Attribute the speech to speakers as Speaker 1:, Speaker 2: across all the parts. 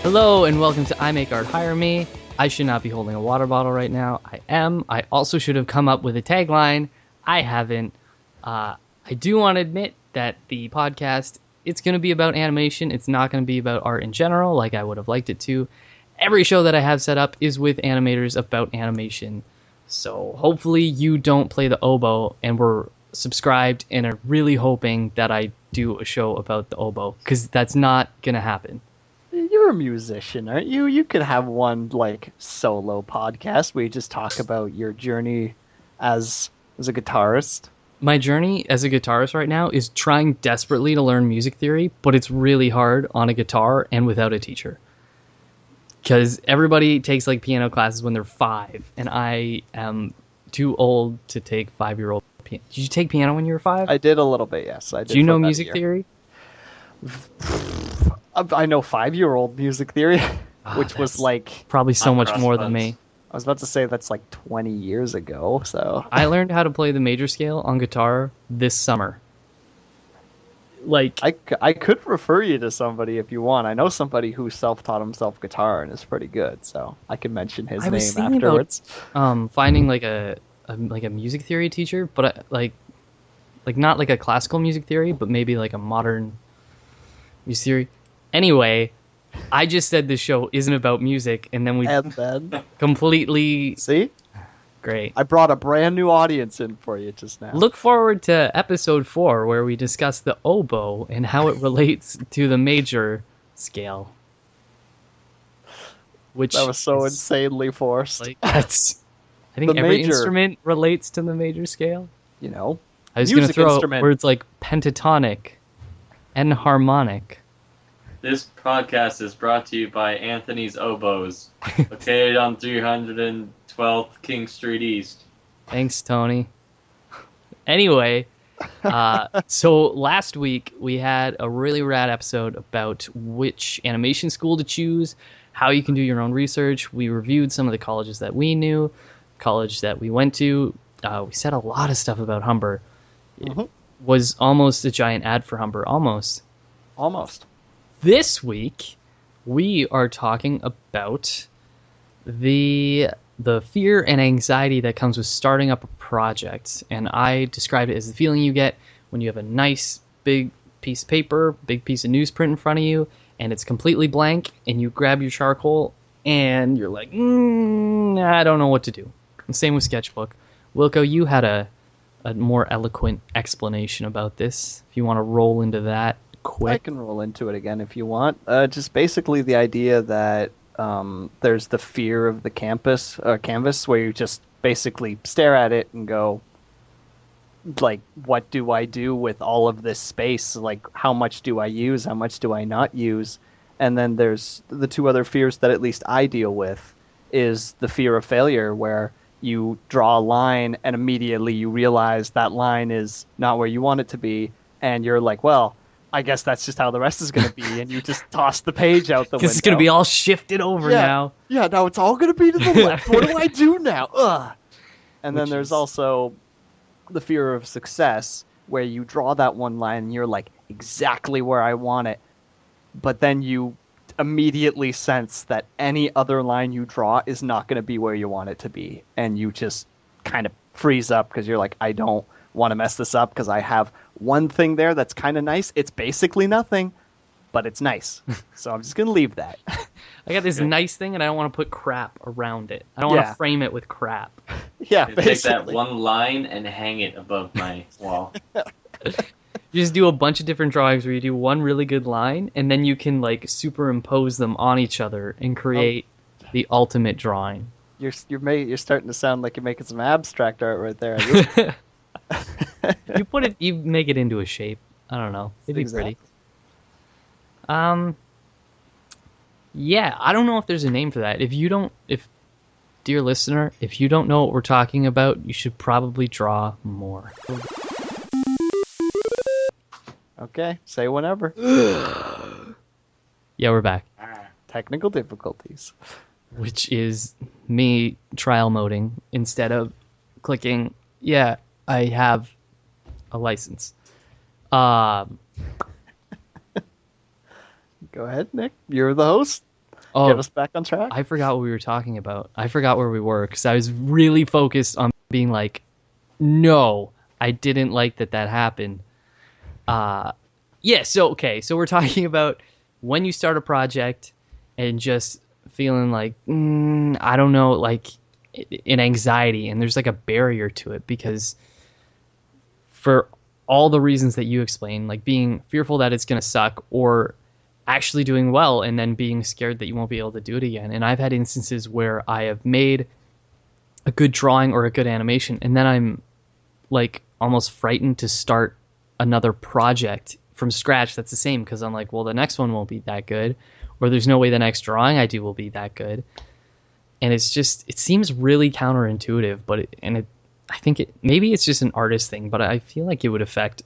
Speaker 1: Hello and welcome to I Make Art Hire Me. I should not be holding a water bottle right now. I am. I also should have come up with a tagline. I haven't. I do want to admit that the podcast, it's going to be about animation. It's not going to be about art in general like I would have liked it to. Every show that I have set up is with animators about animation. So hopefully you don't play the oboe and we're subscribed and are really hoping that I do a show about the oboe, because that's not going to happen.
Speaker 2: You're a musician, aren't you? You could have one solo podcast where you just talk about your journey as a guitarist.
Speaker 1: My journey as a guitarist right now is trying desperately to learn music theory, but it's really hard on a guitar and without a teacher. Because everybody takes piano classes when they're 5, and I am too old to take 5-year-old piano. Did you take piano when you were 5?
Speaker 2: I did a little bit, yes. I did.
Speaker 1: Do you know music theory?
Speaker 2: I know 5-year-old music theory, which was
Speaker 1: probably so much more than me.
Speaker 2: I was about to say that's 20 years ago. So
Speaker 1: I learned how to play the major scale on guitar this summer.
Speaker 2: I could refer you to somebody if you want. I know somebody who self-taught himself guitar and is pretty good, so I can mention his name afterwards.
Speaker 1: Finding a music theory teacher, but not a classical music theory, but maybe a modern music theory. Anyway, I just said this show isn't about music, and then we completely...
Speaker 2: See?
Speaker 1: Great.
Speaker 2: I brought a brand new audience in for you just now.
Speaker 1: Look forward to episode 4, where we discuss the oboe and how it relates to the major scale.
Speaker 2: That was so insanely forced.
Speaker 1: I think every instrument relates to the major scale.
Speaker 2: You know,
Speaker 1: I was going to throw words like pentatonic and harmonic.
Speaker 3: This podcast is brought to you by Anthony's Oboes, located on 312th King Street East.
Speaker 1: Thanks, Tony. Anyway, so last week we had a really rad episode about which animation school to choose, how you can do your own research. We reviewed some of the colleges that we knew, college that we went to. We said a lot of stuff about Humber.
Speaker 2: Mm-hmm.
Speaker 1: It was almost a giant ad for Humber. Almost. This week, we are talking about the fear and anxiety that comes with starting up a project. And I described it as the feeling you get when you have a nice big piece of paper, big piece of newsprint in front of you, and it's completely blank, and you grab your charcoal, and you're like, I don't know what to do. And same with Sketchbook. Wilco, you had a more eloquent explanation about this. If you want to roll into that quick.
Speaker 2: I can roll into it again if you want. Just basically the idea that there's the fear of the canvas, where you just basically stare at it and go, what do I do with all of this space? How much do I use? How much do I not use? And then there's the two other fears that at least I deal with is the fear of failure, where you draw a line and immediately you realize that line is not where you want it to be, and you're like, well, I guess that's just how the rest is going to be, and you just toss the page out the window.
Speaker 1: It's going to be all shifted over now.
Speaker 2: Yeah, now it's all going to be to the left. What do I do now? Ugh. And then there's also the fear of success, where you draw that one line and you're exactly where I want it, but then you immediately sense that any other line you draw is not going to be where you want it to be, and you just kind of freeze up because you're I don't want to mess this up because I have one thing there that's kind of nice. It's basically nothing, but it's nice. So I'm just going to leave that.
Speaker 1: I got this nice thing and I don't want to put crap around it. I don't want to frame it with crap.
Speaker 2: Yeah,
Speaker 3: basically. Take that one line and hang it above my wall.
Speaker 1: You just do a bunch of different drawings where you do one really good line and then you can superimpose them on each other and create the ultimate drawing.
Speaker 2: You're starting to sound like you're making some abstract art right there.
Speaker 1: You make it into a shape. I don't know. It'd be pretty. Yeah, I don't know if there's a name for that. Dear listener, if you don't know what we're talking about, you should probably draw more.
Speaker 2: Okay, say whenever.
Speaker 1: Yeah, we're back.
Speaker 2: Technical difficulties.
Speaker 1: Which is me trial moding instead of clicking, yeah, I have a license.
Speaker 2: Go ahead, Nick. You're the host. get us back on track?
Speaker 1: I forgot what we were talking about. I forgot where we were because I was really focused on being like, no, I didn't like that happened. Yeah, so we're talking about when you start a project and just feeling like, I don't know, like an anxiety, and there's like a barrier to it because for all the reasons that you explained, like being fearful that it's going to suck or actually doing well and then being scared that you won't be able to do it again. And I've had instances where I have made a good drawing or a good animation and then I'm like almost frightened to start another project from scratch that's the same because I'm like, well, the next one won't be that good, or there's no way the next drawing I do will be that good. And it's just, it seems really counterintuitive, but I think maybe it's just an artist thing, but I feel like it would affect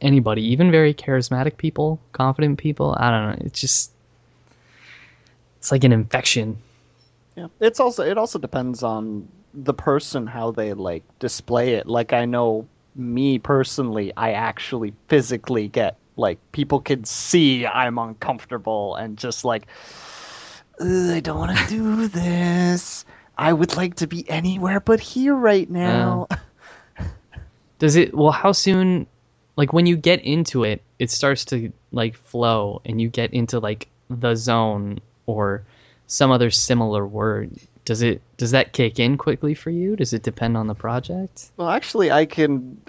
Speaker 1: anybody, even very charismatic people, confident people. I don't know. It's like an infection.
Speaker 2: Yeah. It also depends on the person, how they like display it. Like I know me personally, I actually physically get like people can see I'm uncomfortable and just like, I don't want to do this. I would like to be anywhere but here right now.
Speaker 1: Does it? Well, how soon? Like when you get into it, it starts to like flow, and you get into like the zone or some other similar word. Does that kick in quickly for you? Does it depend on the project?
Speaker 2: Well, actually, I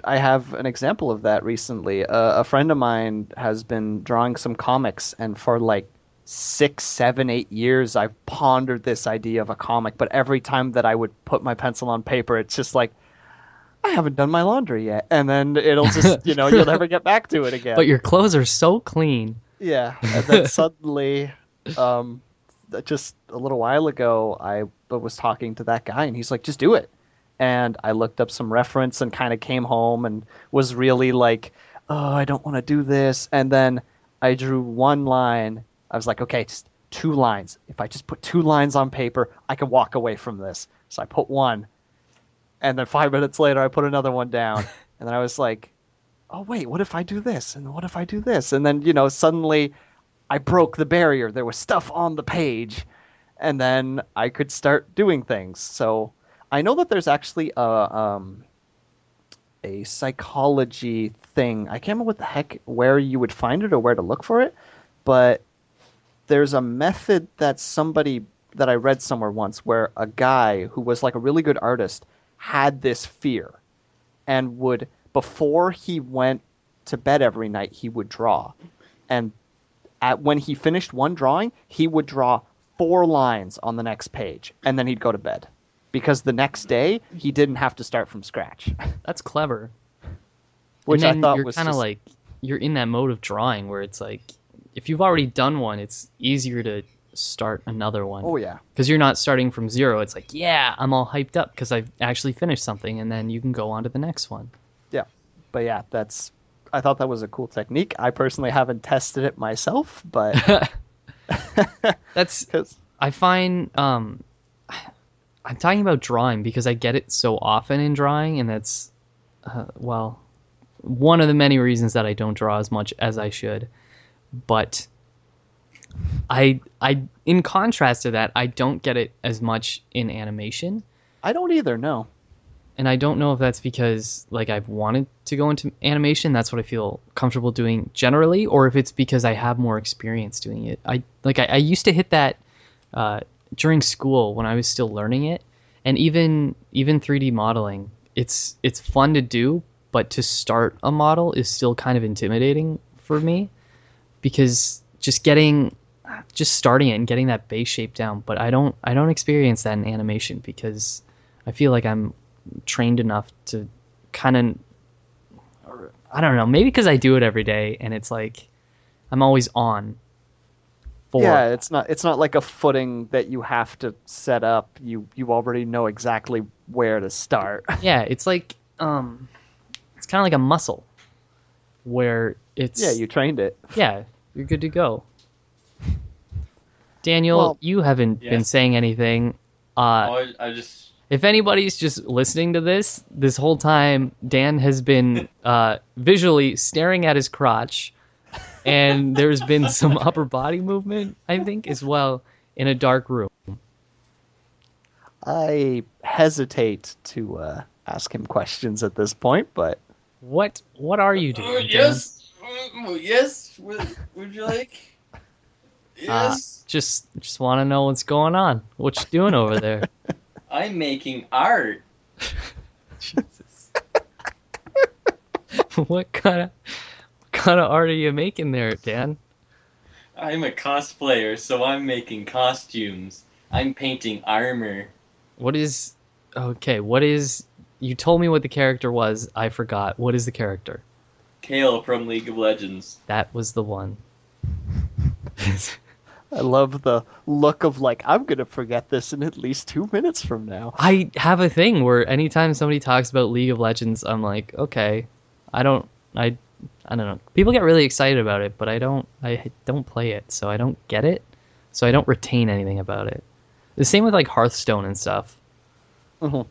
Speaker 2: have an example of that recently. A friend of mine has been drawing some comics, and for like 6, 7, 8 years, I've pondered this idea of a comic. But every time that I would put my pencil on paper, it's just like, I haven't done my laundry yet, and then it'll just, you'll never get back to it again.
Speaker 1: But your clothes are so clean.
Speaker 2: Yeah, and then suddenly, just a little while ago, I was talking to that guy, and he's like, just do it. And I looked up some reference and kind of came home and was really like, oh, I don't want to do this. And then I drew one line. I was like, okay, just 2 lines. If I just put 2 lines on paper, I can walk away from this. So I put one. And then 5 minutes later, I put another one down. And then I was like, oh, wait, what if I do this? And what if I do this? And then, suddenly I broke the barrier. There was stuff on the page. And then I could start doing things. So I know that there's actually a psychology thing. I can't remember what the heck, where you would find it or where to look for it. But there's a method that I read somewhere once where a guy who was like a really good artist had this fear and would, before he went to bed every night, he would draw. And when he finished one drawing, he would draw 4 lines on the next page, and then he'd go to bed. Because the next day, he didn't have to start from scratch.
Speaker 1: That's clever.
Speaker 2: Which I thought was
Speaker 1: kind of like, you're in that mode of drawing where it's like, if you've already done one, it's easier to start another one.
Speaker 2: Oh, yeah.
Speaker 1: Because you're not starting from zero. It's like, yeah, I'm all hyped up because I've actually finished something, and then you can go on to the next one.
Speaker 2: Yeah. But yeah, I thought that was a cool technique. I personally haven't tested it myself, but...
Speaker 1: That's... I find... I'm talking about drawing because I get it so often in drawing, and that's, one of the many reasons that I don't draw as much as I should. But I in contrast to that, I don't get it as much in animation.
Speaker 2: I don't either, no.
Speaker 1: And I don't know if that's because like I've wanted to go into animation, that's what I feel comfortable doing generally, or if it's because I have more experience doing it. I used to hit that during school when I was still learning it, and even 3D modeling, it's fun to do, but to start a model is still kind of intimidating for me because just starting it and getting that base shape down. But I don't experience that in animation because I feel like I'm trained enough to kind of, I don't know, maybe because I do it every day and it's like I'm always on.
Speaker 2: Yeah, it's not like a footing that you have to set up. You already know exactly where to start.
Speaker 1: Yeah, it's like it's kind of like a muscle where it's...
Speaker 2: Yeah, you trained it.
Speaker 1: Yeah, you're good to go. Daniel, you haven't been saying anything.
Speaker 3: I just...
Speaker 1: If anybody's just listening to this whole time, Dan has been visually staring at his crotch, and there's been some upper body movement, I think, as well. in a dark room.
Speaker 2: I hesitate to ask him questions at this point, but
Speaker 1: What are you doing, Dan?
Speaker 3: Yes. Yes. Would you like? Yes.
Speaker 1: Just want to know what's going on. What you doing over there?
Speaker 3: I'm making art.
Speaker 1: Jesus. What kind of art are you making there, Dan?
Speaker 3: I'm a cosplayer, so I'm making costumes. I'm painting armor.
Speaker 1: What is you told me what the character was. I forgot. What is the character?
Speaker 3: Kale from League of Legends.
Speaker 1: That was the one.
Speaker 2: I love the look of like, I'm going to forget this in at least 2 minutes from now.
Speaker 1: I have a thing where anytime somebody talks about League of Legends, I'm like, okay, I don't know. People get really excited about it, but I don't play it, so I don't get it. So I don't retain anything about it. The same with like Hearthstone and stuff.
Speaker 2: Mm-hmm.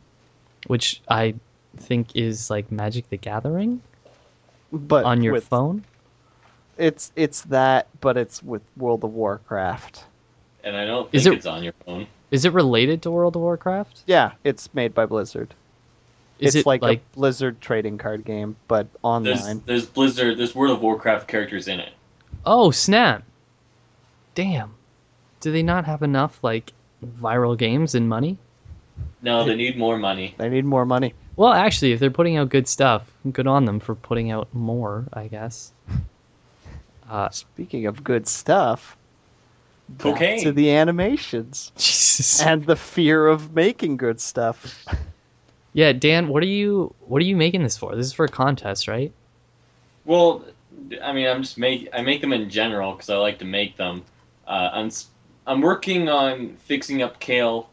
Speaker 1: Which I think is like Magic the Gathering,
Speaker 2: But
Speaker 1: on your phone.
Speaker 2: It's that, but it's with World of Warcraft.
Speaker 3: And I don't think it's on your phone.
Speaker 1: Is it related to World of Warcraft?
Speaker 2: Yeah, it's made by Blizzard.
Speaker 1: Is
Speaker 2: it's
Speaker 1: it
Speaker 2: like a Blizzard trading card game, but online.
Speaker 3: There's Blizzard. There's World of Warcraft characters in it.
Speaker 1: Oh snap! Damn, do they not have enough like viral games and money?
Speaker 3: No, they need more money.
Speaker 2: They need more money.
Speaker 1: Well, actually, if they're putting out good stuff, good on them for putting out more, I guess.
Speaker 2: Speaking of good stuff,
Speaker 3: cocaine.
Speaker 2: Back to the animations.
Speaker 1: Jesus.
Speaker 2: And the fear of making good stuff.
Speaker 1: Yeah, Dan, what are you making this for? This is for a contest, right?
Speaker 3: Well, I mean, I make them in general because I like to make them. I'm working on fixing up Kale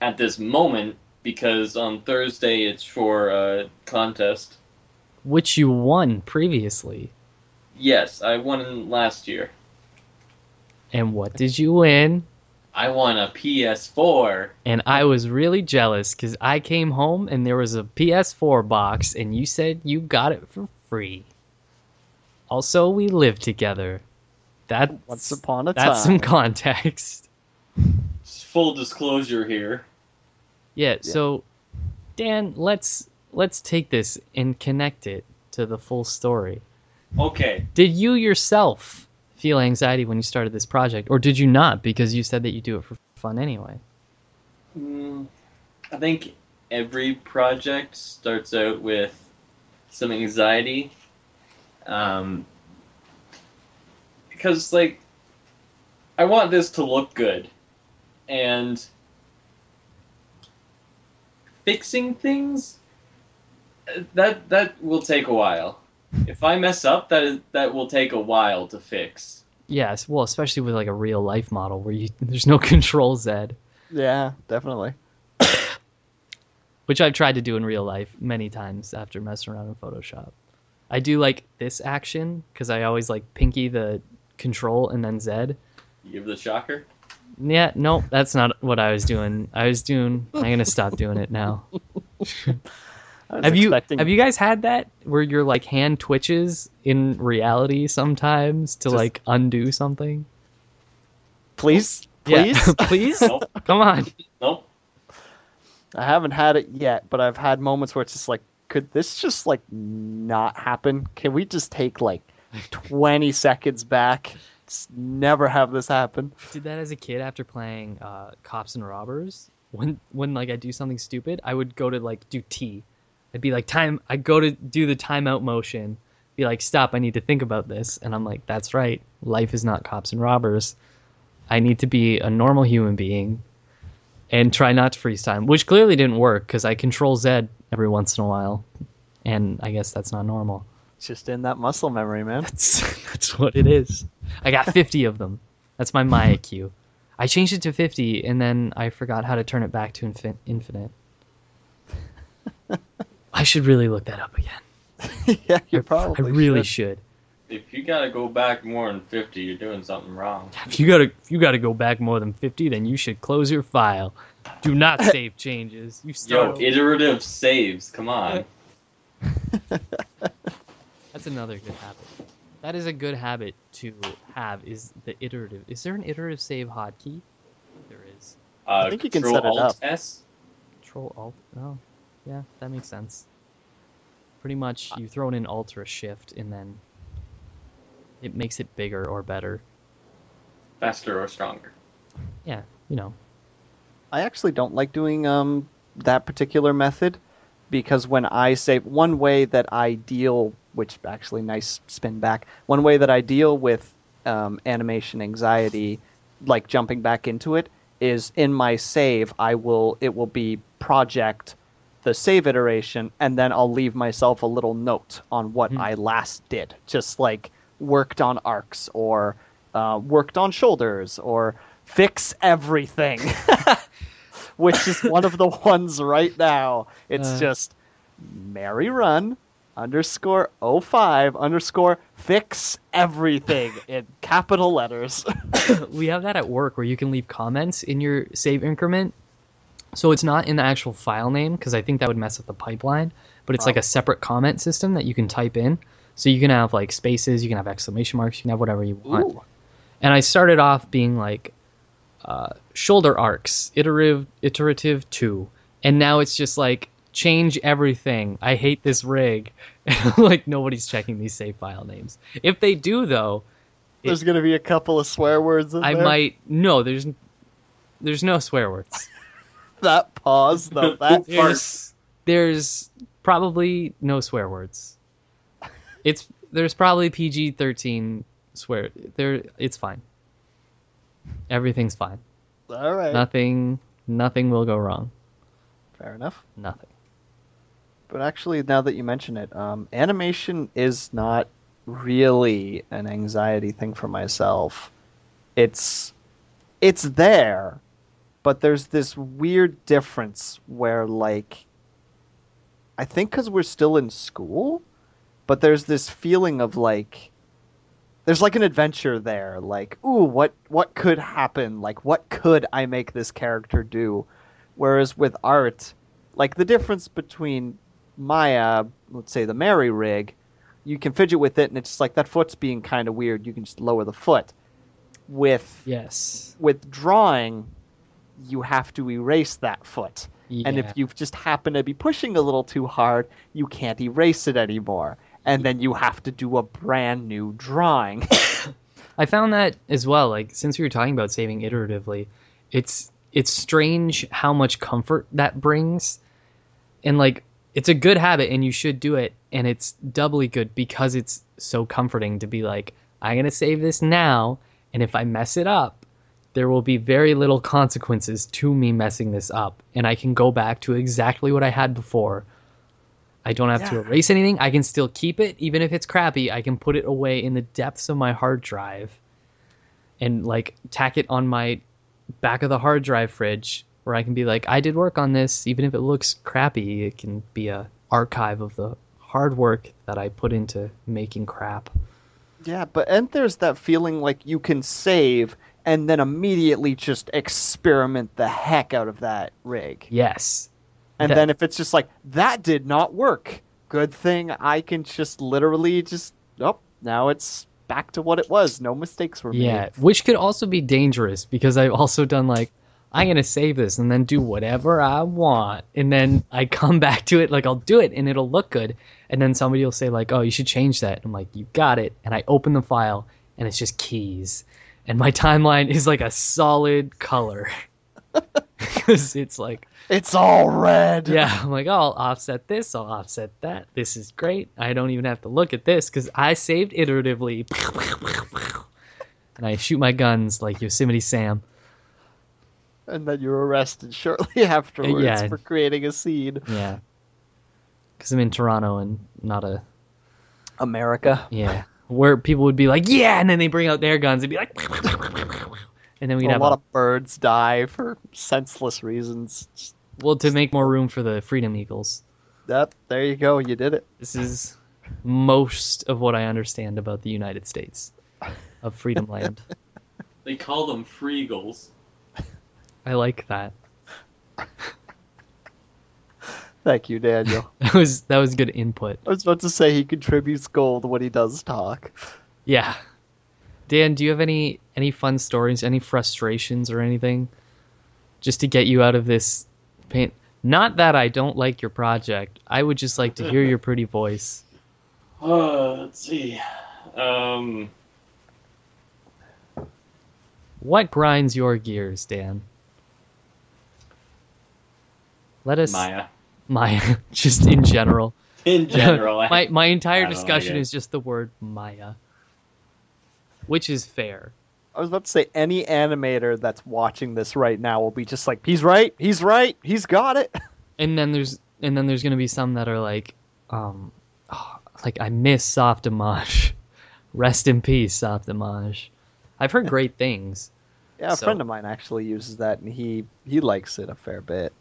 Speaker 3: at this moment because on Thursday it's for a contest.
Speaker 1: Which you won previously.
Speaker 3: Yes, I won last year.
Speaker 1: And what did you win?
Speaker 3: I won a PS4.
Speaker 1: And I was really jealous because I came home and there was a PS4 box and you said you got it for free. Also, we live together.
Speaker 2: Once upon a time.
Speaker 1: That's some context.
Speaker 3: Full disclosure here.
Speaker 1: Yeah, so Dan, let's take this and connect it to the full story.
Speaker 3: Okay.
Speaker 1: Did you yourself feel anxiety when you started this project, or did you not because you said that you do it for fun anyway?
Speaker 3: I think every project starts out with some anxiety. Because, like, I want this to look good. And fixing things, that will take a while. If I mess up, that will take a while to fix.
Speaker 1: Yes, well, especially with like a real life model where there's no control Z.
Speaker 2: Yeah, definitely.
Speaker 1: Which I've tried to do in real life many times after messing around in Photoshop. I do like this action because I always like pinky the control and then Z.
Speaker 3: You give the shocker?
Speaker 1: Yeah, no, that's not what I was doing. I'm gonna stop doing it now. Have you guys had that where your like hand twitches in reality sometimes to like undo something?
Speaker 2: Please?
Speaker 1: Yeah, please?
Speaker 3: Nope.
Speaker 1: Come on.
Speaker 3: Nope.
Speaker 2: I haven't had it yet, but I've had moments where it's just like, could this just like not happen? Can we just take like 20 seconds back? Just never have this happen.
Speaker 1: I did that as a kid after playing Cops and Robbers. When like I do something stupid, I would go to like do T. I'd be like I'd go to do the timeout motion, be like, stop, I need to think about this. And I'm like, that's right. Life is not Cops and Robbers. I need to be a normal human being and try not to freeze time, which clearly didn't work because I control Z every once in a while. And I guess that's not normal.
Speaker 2: It's just in that muscle memory, man.
Speaker 1: That's what it is. I got 50 of them. That's my IQ. I changed it to 50 and then I forgot how to turn it back to infinite. I should really look that up again.
Speaker 2: Yeah, you probably
Speaker 1: I really should.
Speaker 3: If you gotta go back more than 50, you're doing something wrong.
Speaker 1: If you gotta go back more than 50, then you should close your file. Do not save changes.
Speaker 3: Yo, iterative saves. Come on.
Speaker 1: That's another good habit. That is a good habit to have, is the iterative. Is there an iterative save hotkey?
Speaker 2: I think you can
Speaker 3: Control
Speaker 2: set it
Speaker 3: Alt
Speaker 2: up.
Speaker 3: S.
Speaker 1: Control Alt. Oh, yeah, that makes sense. Pretty much, you throw in an Alt or a Shift, and then it makes it bigger or better.
Speaker 3: Faster or stronger.
Speaker 1: Yeah,
Speaker 2: I actually don't like doing that particular method because when I save one way that I deal, which actually nice spin back, one way that I deal with animation anxiety, like jumping back into it, is in my save. It will be project the save iteration, and then I'll leave myself a little note on what
Speaker 1: Mhm.
Speaker 2: I last did, just like worked on arcs or worked on shoulders or fix everything. Which is one of the ones right now. It's
Speaker 1: Uh,
Speaker 2: just Mary Run underscore '05 underscore fix everything in capital letters.
Speaker 1: we have that at work where you can leave comments in your save increment. So it's not in the actual file name because I think that would mess up the pipeline, but it's like a separate comment system that you can type in. So you can have like spaces, you can have exclamation marks, you can have whatever you want.
Speaker 2: Ooh.
Speaker 1: And I started off being like shoulder arcs, iterative 2. And now it's just like change everything. I hate this rig. Like nobody's checking these save file names. If they do though,
Speaker 2: There's going to be a couple of swear words in
Speaker 1: I
Speaker 2: there.
Speaker 1: might no, there's no swear words.
Speaker 2: That pause, though. That
Speaker 1: There's probably no swear words. There's probably PG-13 swear. It's fine. Everything's fine.
Speaker 2: all right.
Speaker 1: Nothing will go wrong.
Speaker 2: Fair enough.
Speaker 1: Nothing.
Speaker 2: But actually, now that you mention it, animation is not really an anxiety thing for myself. It's there, but there's this weird difference where, like, I think because we're still in school, but there's this feeling of like there's like an adventure there, like, ooh, what could happen? Like, what could I make this character do? Whereas with art, like the difference between Maya, let's say the Mary rig, you can fidget with it, and it's just like that foot's being kind of weird. You can just lower the foot.
Speaker 1: Yes.
Speaker 2: With drawing, you have to erase that foot. And if
Speaker 1: Yeah.
Speaker 2: you just happen to be pushing a little too hard, you can't erase it anymore. And then you have to do a brand new drawing.
Speaker 1: I found that as well. Like since we were talking about saving iteratively, it's strange how much comfort that brings, and like it's a good habit, and you should do it. And it's doubly good because it's so comforting to be like, I'm gonna save this now, and if I mess it up, there will be very little consequences to me messing this up, and I can go back to exactly what I had before. I don't have to erase anything. I can still keep it, even if it's crappy. I can put it away in the depths of my hard drive and like tack it on my back of the hard drive fridge where I can be like, I did work on this. Even if it looks crappy, it can be a archive of the hard work that I put into making crap.
Speaker 2: Yeah, and there's that feeling like you can save and then immediately just experiment the heck out of that rig.
Speaker 1: Yes.
Speaker 2: And then if it's just like, that did not work, good thing I can just literally just, now it's back to what it was. No mistakes were made.
Speaker 1: Yeah, which could also be dangerous because I've also done like, I'm going to save this and then do whatever I want. And then I come back to it, like I'll do it and it'll look good. And then somebody will say like, oh, you should change that. I'm like, you got it. And I open the file and it's just keys. And my timeline is like a solid color. Because it's like,
Speaker 2: it's all red.
Speaker 1: yeah, I'm like, oh, I'll offset this, I'll offset that. This is great. I don't even have to look at this because I saved iteratively. And I shoot my guns like Yosemite Sam.
Speaker 2: And then you're arrested shortly afterwards for creating a scene.
Speaker 1: Yeah. Because I'm in Toronto and not
Speaker 2: America.
Speaker 1: Yeah. Where people would be like, yeah, and then they bring out their guns and be like, and then we'd have
Speaker 2: a lot of birds die for senseless reasons.
Speaker 1: Well, to make more room for the Freedom Eagles.
Speaker 2: Yep, there you go. You did it.
Speaker 1: This is most of what I understand about the United States of Freedom Land.
Speaker 3: They call them freegles.
Speaker 1: I like that.
Speaker 2: Thank you, Daniel.
Speaker 1: That was good input.
Speaker 2: I was about to say he contributes gold when he does talk.
Speaker 1: Yeah. Dan, do you have any fun stories, any frustrations or anything? just to get you out of this pain. Not that I don't like your project. I would just like to hear your pretty voice.
Speaker 3: Let's see.
Speaker 1: What grinds your gears, Dan? Let us... Maya, just in general.
Speaker 3: In general.
Speaker 1: my entire discussion is just the word Maya. Which is fair.
Speaker 2: I was about to say, any animator that's watching this right now will be just like, he's right, he's got it.
Speaker 1: And then there's gonna be some that are like, like I miss Softimage. Rest in peace, Softimage. I've heard great things.
Speaker 2: Yeah, a friend of mine actually uses that, and he likes it a fair bit.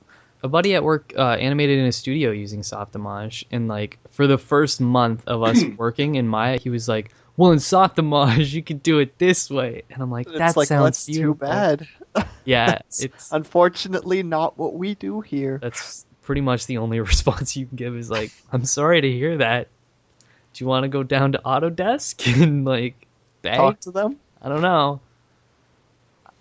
Speaker 1: A buddy at work animated in a studio using Softimage, and like for the first month of us working in Maya, he was like, well, in Softimage, you can do it this way. And I'm like, that sounds beautiful.
Speaker 2: Too bad.
Speaker 1: Yeah, it's
Speaker 2: unfortunately not what we do here.
Speaker 1: That's pretty much the only response you can give is like, I'm sorry to hear that. Do you want to go down to Autodesk and like beg?
Speaker 2: Talk to them?
Speaker 1: I don't know.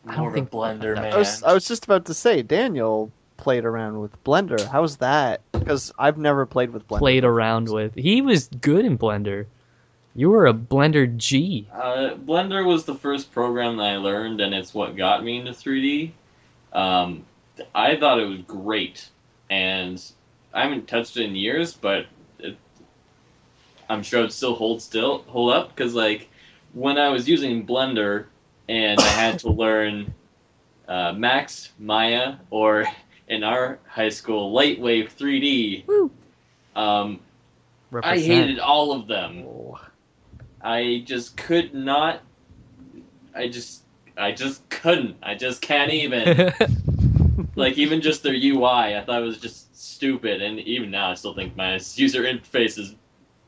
Speaker 3: I don't think Blender, man.
Speaker 2: I was just about to say, Daniel played around with Blender. How's that? Because I've never played with Blender.
Speaker 1: He was good in Blender. You were a Blender G.
Speaker 3: Blender was the first program that I learned, and it's what got me into 3D. I thought it was great, and I haven't touched it in years, but I'm sure it still hold up, because like when I was using Blender and I had to learn Max, Maya, or in our high school, Lightwave 3D.
Speaker 1: Woo.
Speaker 3: I hated all of them. Oh. I just could not. I just couldn't. I just can't even. Like, even just their UI, I thought it was just stupid, and even now I still think my user interface is...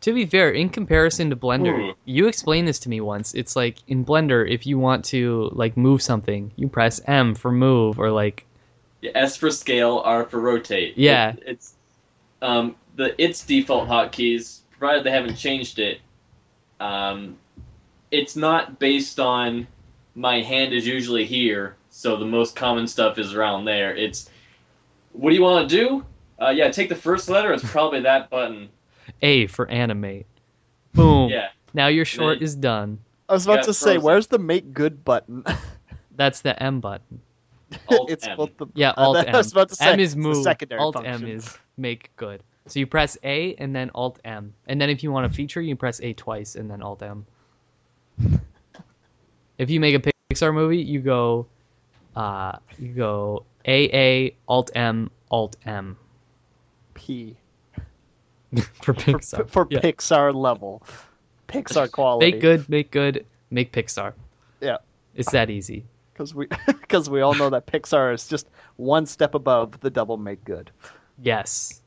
Speaker 1: To be fair, in comparison to Blender, you explained this to me once. It's like, in Blender, if you want to, like, move something, you press M for move, or like...
Speaker 3: Yeah, S for scale, R for rotate.
Speaker 1: Yeah.
Speaker 3: It's default hotkeys, provided they haven't changed it. It's not based on my hand is usually here, so the most common stuff is around there. It's, what do you want to do? Yeah, take the first letter, it's probably that button.
Speaker 1: A for animate. Boom.
Speaker 3: Yeah.
Speaker 1: Now your short is done.
Speaker 2: I was about to say, where's the make good button?
Speaker 1: That's the M button.
Speaker 3: Alt
Speaker 2: it's
Speaker 3: M.
Speaker 2: both the...
Speaker 1: Yeah, Alt M.
Speaker 2: I was about to say,
Speaker 1: M is move.
Speaker 2: Secondary
Speaker 1: Alt
Speaker 2: function.
Speaker 1: M is make good. So you press A and then Alt M. And then if you want a feature, you press A twice and then Alt M. If you make a Pixar movie, you go AA Alt M Alt M.
Speaker 2: P.
Speaker 1: For Pixar.
Speaker 2: For Pixar level. Pixar quality.
Speaker 1: Make good, make Pixar.
Speaker 2: Yeah.
Speaker 1: It's that easy.
Speaker 2: Because we all know that Pixar is just one step above the double make good.
Speaker 1: Yes.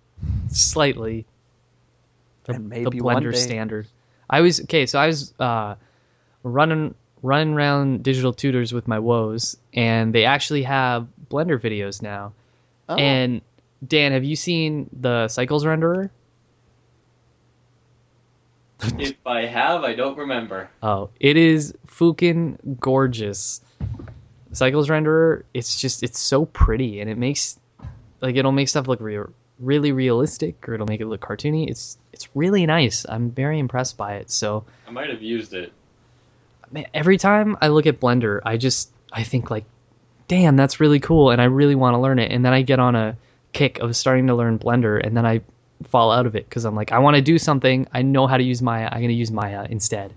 Speaker 1: Slightly.
Speaker 2: And maybe
Speaker 1: the
Speaker 2: one
Speaker 1: Blender
Speaker 2: day.
Speaker 1: standard. I was running around digital tutors with my woes, and they actually have Blender videos now.
Speaker 2: Oh.
Speaker 1: And Dan, have you seen the Cycles renderer?
Speaker 3: If I have, I don't remember.
Speaker 1: Oh, it is fucking gorgeous. Cycles renderer, it's so pretty, and it'll make stuff look really realistic, or it'll make it look cartoony. It's really nice. I'm very impressed by it. So
Speaker 3: I might have used it.
Speaker 1: Man, every time I look at Blender, I think like, damn, that's really cool, and I really want to learn it. And then I get on a kick of starting to learn Blender, and then I fall out of it because I'm like, I want to do something. I know how to use Maya. I'm going to use Maya instead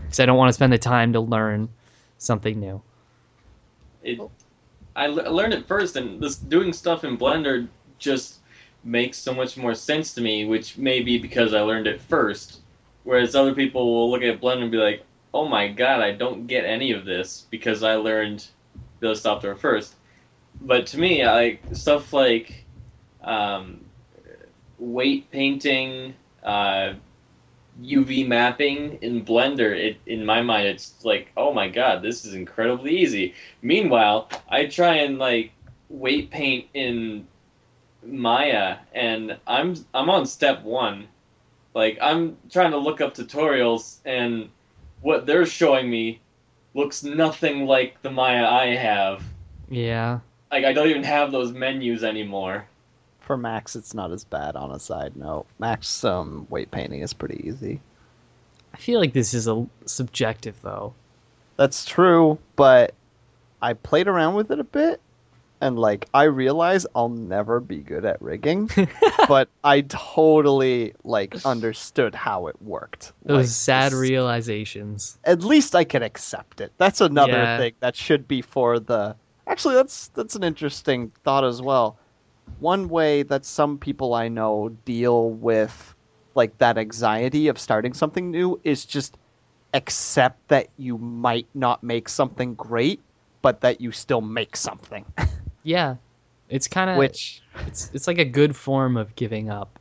Speaker 1: because I don't want to spend the time to learn something new.
Speaker 3: I learned it first, and doing stuff in Blender just makes so much more sense to me, which may be because I learned it first. Whereas other people will look at Blender and be like, oh my god, I don't get any of this because I learned those software first. But to me, stuff like weight painting, UV mapping in Blender, in my mind, it's like, oh my god, this is incredibly easy. Meanwhile, I try and like weight paint in Maya, and I'm on step 1. Like, I'm trying to look up tutorials, and what they're showing me looks nothing like the Maya I have.
Speaker 1: Yeah.
Speaker 3: Like, I don't even have those menus anymore.
Speaker 2: For Max, it's not as bad on a side note. Max weight painting is pretty easy.
Speaker 1: I feel like this is a subjective though.
Speaker 2: That's true, but I played around with it a bit, and like I realize I'll never be good at rigging, but I totally like understood how it worked.
Speaker 1: Those
Speaker 2: Like,
Speaker 1: sad realizations.
Speaker 2: at least I can accept it. That's another
Speaker 1: Yeah.
Speaker 2: thing that should be for the. Actually, that's an interesting thought as well. One way that some people I know deal with like that anxiety of starting something new is just accept that you might not make something great, but that you still make something.
Speaker 1: Yeah. It's kind of
Speaker 2: Which,
Speaker 1: it's like a good form of giving up.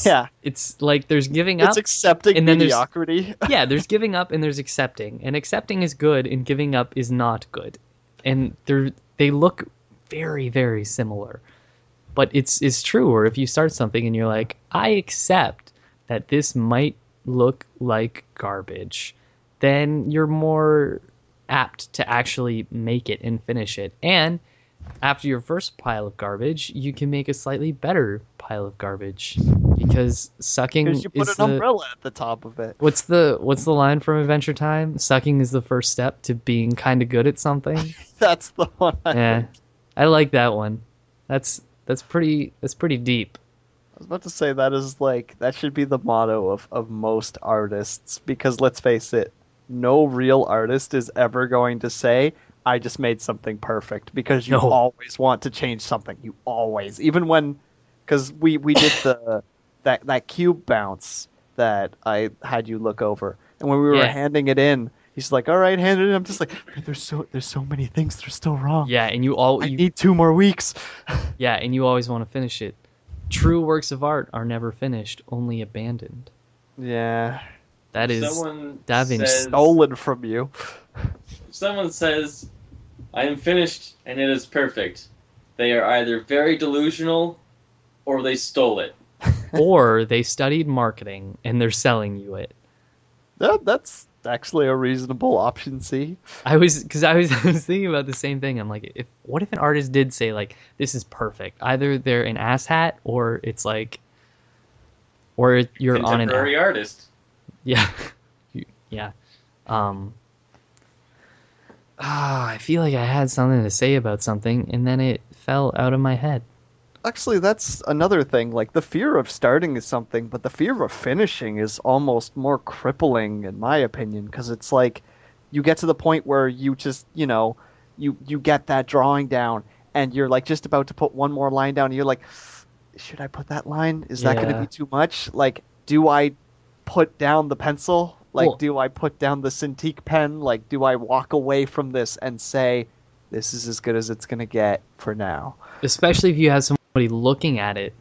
Speaker 2: yeah,
Speaker 1: It's like there's giving up.
Speaker 2: it's accepting
Speaker 1: and then there's-
Speaker 2: mediocrity.
Speaker 1: Yeah, there's giving up and there's accepting. And accepting is good and giving up is not good. And they look very, very similar. But it's true. Or if you start something and you're like, I accept that this might look like garbage, then you're more apt to actually make it and finish it. And after your first pile of garbage, you can make a slightly better pile of garbage because sucking
Speaker 2: Because you put
Speaker 1: is
Speaker 2: an umbrella at the top of it.
Speaker 1: what's the line from Adventure Time? Sucking is the first step to being kind of good at something.
Speaker 2: That's the one.
Speaker 1: Yeah, I like that one. That's pretty deep.
Speaker 2: I was about to say that should be the motto of most artists, because let's face it, no real artist is ever going to say, I just made something perfect, because you
Speaker 1: No.
Speaker 2: always want to change something. You always, even when, because we did that cube bounce that I had you look over, and when we were
Speaker 1: Yeah.
Speaker 2: handing it in, he's like, "All right, hand it in." I'm just like, "There's so many things that are still wrong.
Speaker 1: Yeah, and you
Speaker 2: need 2 more weeks."
Speaker 1: yeah, and you always want to finish it. True works of art are never finished, only abandoned.
Speaker 2: Yeah,
Speaker 1: That is
Speaker 3: Someone
Speaker 1: Da Vinci.
Speaker 3: says,
Speaker 2: stolen from you.
Speaker 3: someone says, I am finished and it is perfect. They are either very delusional or they stole it.
Speaker 1: Or they studied marketing and they're selling you it.
Speaker 2: That's actually a reasonable option C.
Speaker 1: I was thinking about the same thing. I'm like, what if an artist did say like, this is perfect? Either they're an asshat or it's like, or you're on an
Speaker 3: Contemporary artist.
Speaker 1: yeah, yeah. I feel like I had something to say about something and then it fell out of my head.
Speaker 2: Actually, that's another thing. Like, the fear of starting is something, but the fear of finishing is almost more crippling, in my opinion, because it's like you get to the point where you just, you get that drawing down, and you're like just about to put one more line down, and you're like, should I put that line? Is that going to
Speaker 1: Yeah.
Speaker 2: be too much? Like, do I put down the pencil? Like,
Speaker 1: Well-
Speaker 2: do I put down the Cintiq pen? Like, do I walk away from this and say, this is as good as it's going to get for now?
Speaker 1: Especially if you have somebody looking at it,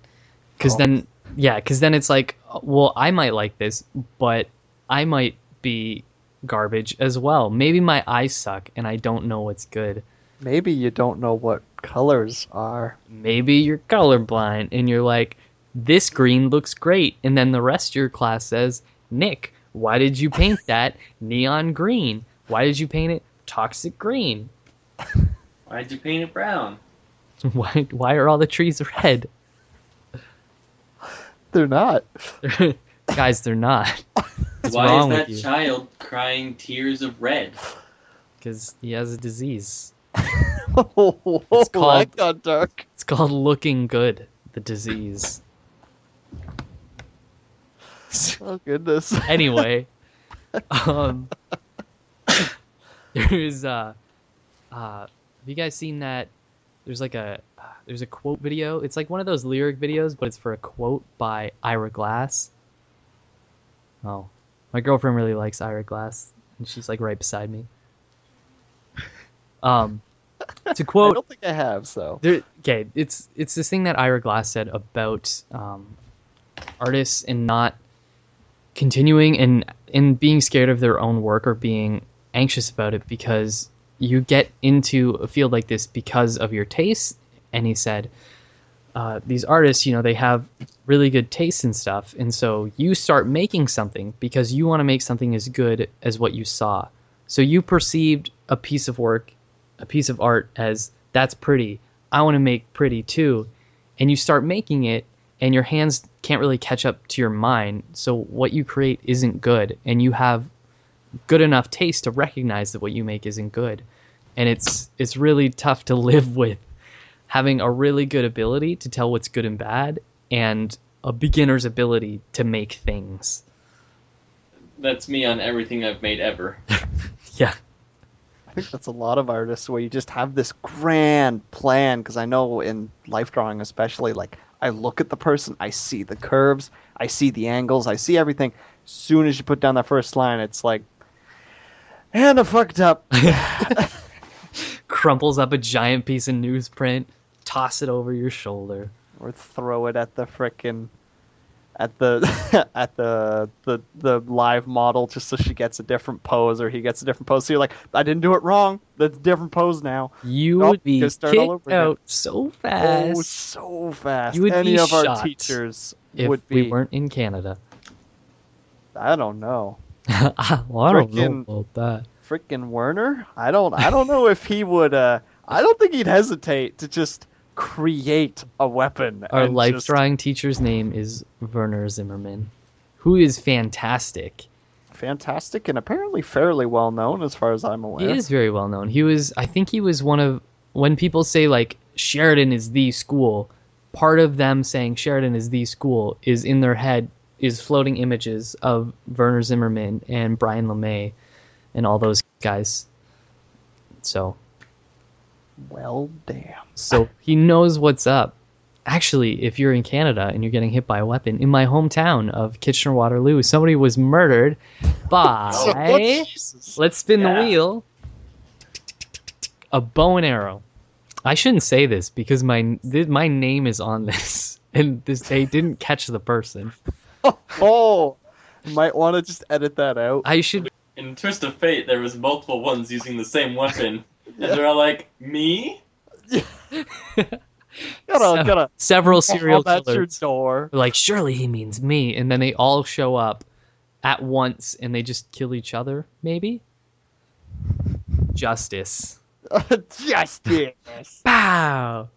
Speaker 1: because
Speaker 2: Oh.
Speaker 1: then it's like, well, I might like this, but I might be garbage as well. Maybe my eyes suck and I don't know what's good.
Speaker 2: Maybe you don't know what colors are.
Speaker 1: Maybe you're colorblind and you're like, this green looks great, and then the rest of your class says, Nick, why did you paint that neon green? Why did you paint it toxic green?
Speaker 3: Why'd you paint it brown?
Speaker 1: Why are all the trees red?
Speaker 2: They're not.
Speaker 1: Guys, they're not. What's
Speaker 3: Why
Speaker 1: wrong
Speaker 3: is
Speaker 1: with
Speaker 3: that
Speaker 1: you?
Speaker 3: child crying tears of red?
Speaker 1: Because he has a disease.
Speaker 2: Whoa,
Speaker 1: It's called-
Speaker 2: that got dark.
Speaker 1: It's called looking good, the disease.
Speaker 2: Oh goodness.
Speaker 1: Anyway, there's have you guys seen that? There's like there's a quote video. It's like one of those lyric videos, but it's for a quote by Ira Glass. Oh, my girlfriend really likes Ira Glass, and she's like right beside me. It's a
Speaker 2: I
Speaker 1: quote.
Speaker 2: don't think I have, so.
Speaker 1: Okay, it's this thing that Ira Glass said about artists and not continuing and being scared of their own work or being anxious about it because you get into a field like this because of your taste. And he said, these artists, they have really good taste and stuff, and so you start making something because you want to make something as good as what you saw. So you perceived a piece of work, a piece of art as that's pretty. I want to make pretty too. And you start making it, and your hands can't really catch up to your mind. So what you create isn't good, and you have good enough taste to recognize that what you make isn't good. And it's really tough to live with having a really good ability to tell what's good and bad, and a beginner's ability to make things.
Speaker 3: That's me on everything I've made ever.
Speaker 1: Yeah.
Speaker 2: I think that's a lot of artists where you just have this grand plan, because I know in life drawing especially, like, I look at the person, I see the curves, I see the angles, I see everything. As soon as you put down that first line, it's like, and I fucked up.
Speaker 1: Crumples up a giant piece of newsprint, toss it over your shoulder.
Speaker 2: Or throw it at the frickin' at the at the live model just so she gets a different pose, or he gets a different pose. So you're like, I didn't do it wrong. That's a different pose now.
Speaker 1: You
Speaker 2: Nope,
Speaker 1: would be
Speaker 2: just start all over
Speaker 1: kicked
Speaker 2: again.
Speaker 1: out so fast.
Speaker 2: Oh, so fast.
Speaker 1: You would
Speaker 2: Any
Speaker 1: be
Speaker 2: of our
Speaker 1: shot
Speaker 2: teachers
Speaker 1: if
Speaker 2: would be.
Speaker 1: we weren't in Canada.
Speaker 2: I don't know.
Speaker 1: Well, I don't know about that.
Speaker 2: Frickin' Werner? I don't know if he would. I don't think he'd hesitate to just create a weapon.
Speaker 1: Our
Speaker 2: and
Speaker 1: life
Speaker 2: just-
Speaker 1: drawing teacher's name is Werner Zimmerman, who is fantastic.
Speaker 2: Fantastic, and apparently fairly well known as far as I'm aware.
Speaker 1: He is very well known. I think he was one of, when people say like Sheridan is the school, part of them saying Sheridan is the school is in their head is floating images of Werner Zimmerman and Brian LeMay and all those guys. So
Speaker 2: Well, damn.
Speaker 1: So he knows what's up. Actually, if you're in Canada and you're getting hit by a weapon, in my hometown of Kitchener-Waterloo, somebody was murdered by,
Speaker 2: Jesus.
Speaker 1: let's spin the
Speaker 3: Yeah.
Speaker 1: wheel, a bow and arrow. I shouldn't say this because my name is on this, and they didn't catch the person.
Speaker 2: Oh, you might want to just edit that out.
Speaker 1: I should.
Speaker 3: In Twist of Fate, there was multiple ones using the same weapon, and they're all like, me?
Speaker 2: Gotta
Speaker 1: Several serial
Speaker 2: that's your
Speaker 1: killers.
Speaker 2: door.
Speaker 1: They're like, surely he means me, and then they all show up at once, and they just kill each other. Maybe. Justice.
Speaker 2: Justice.
Speaker 1: Bow.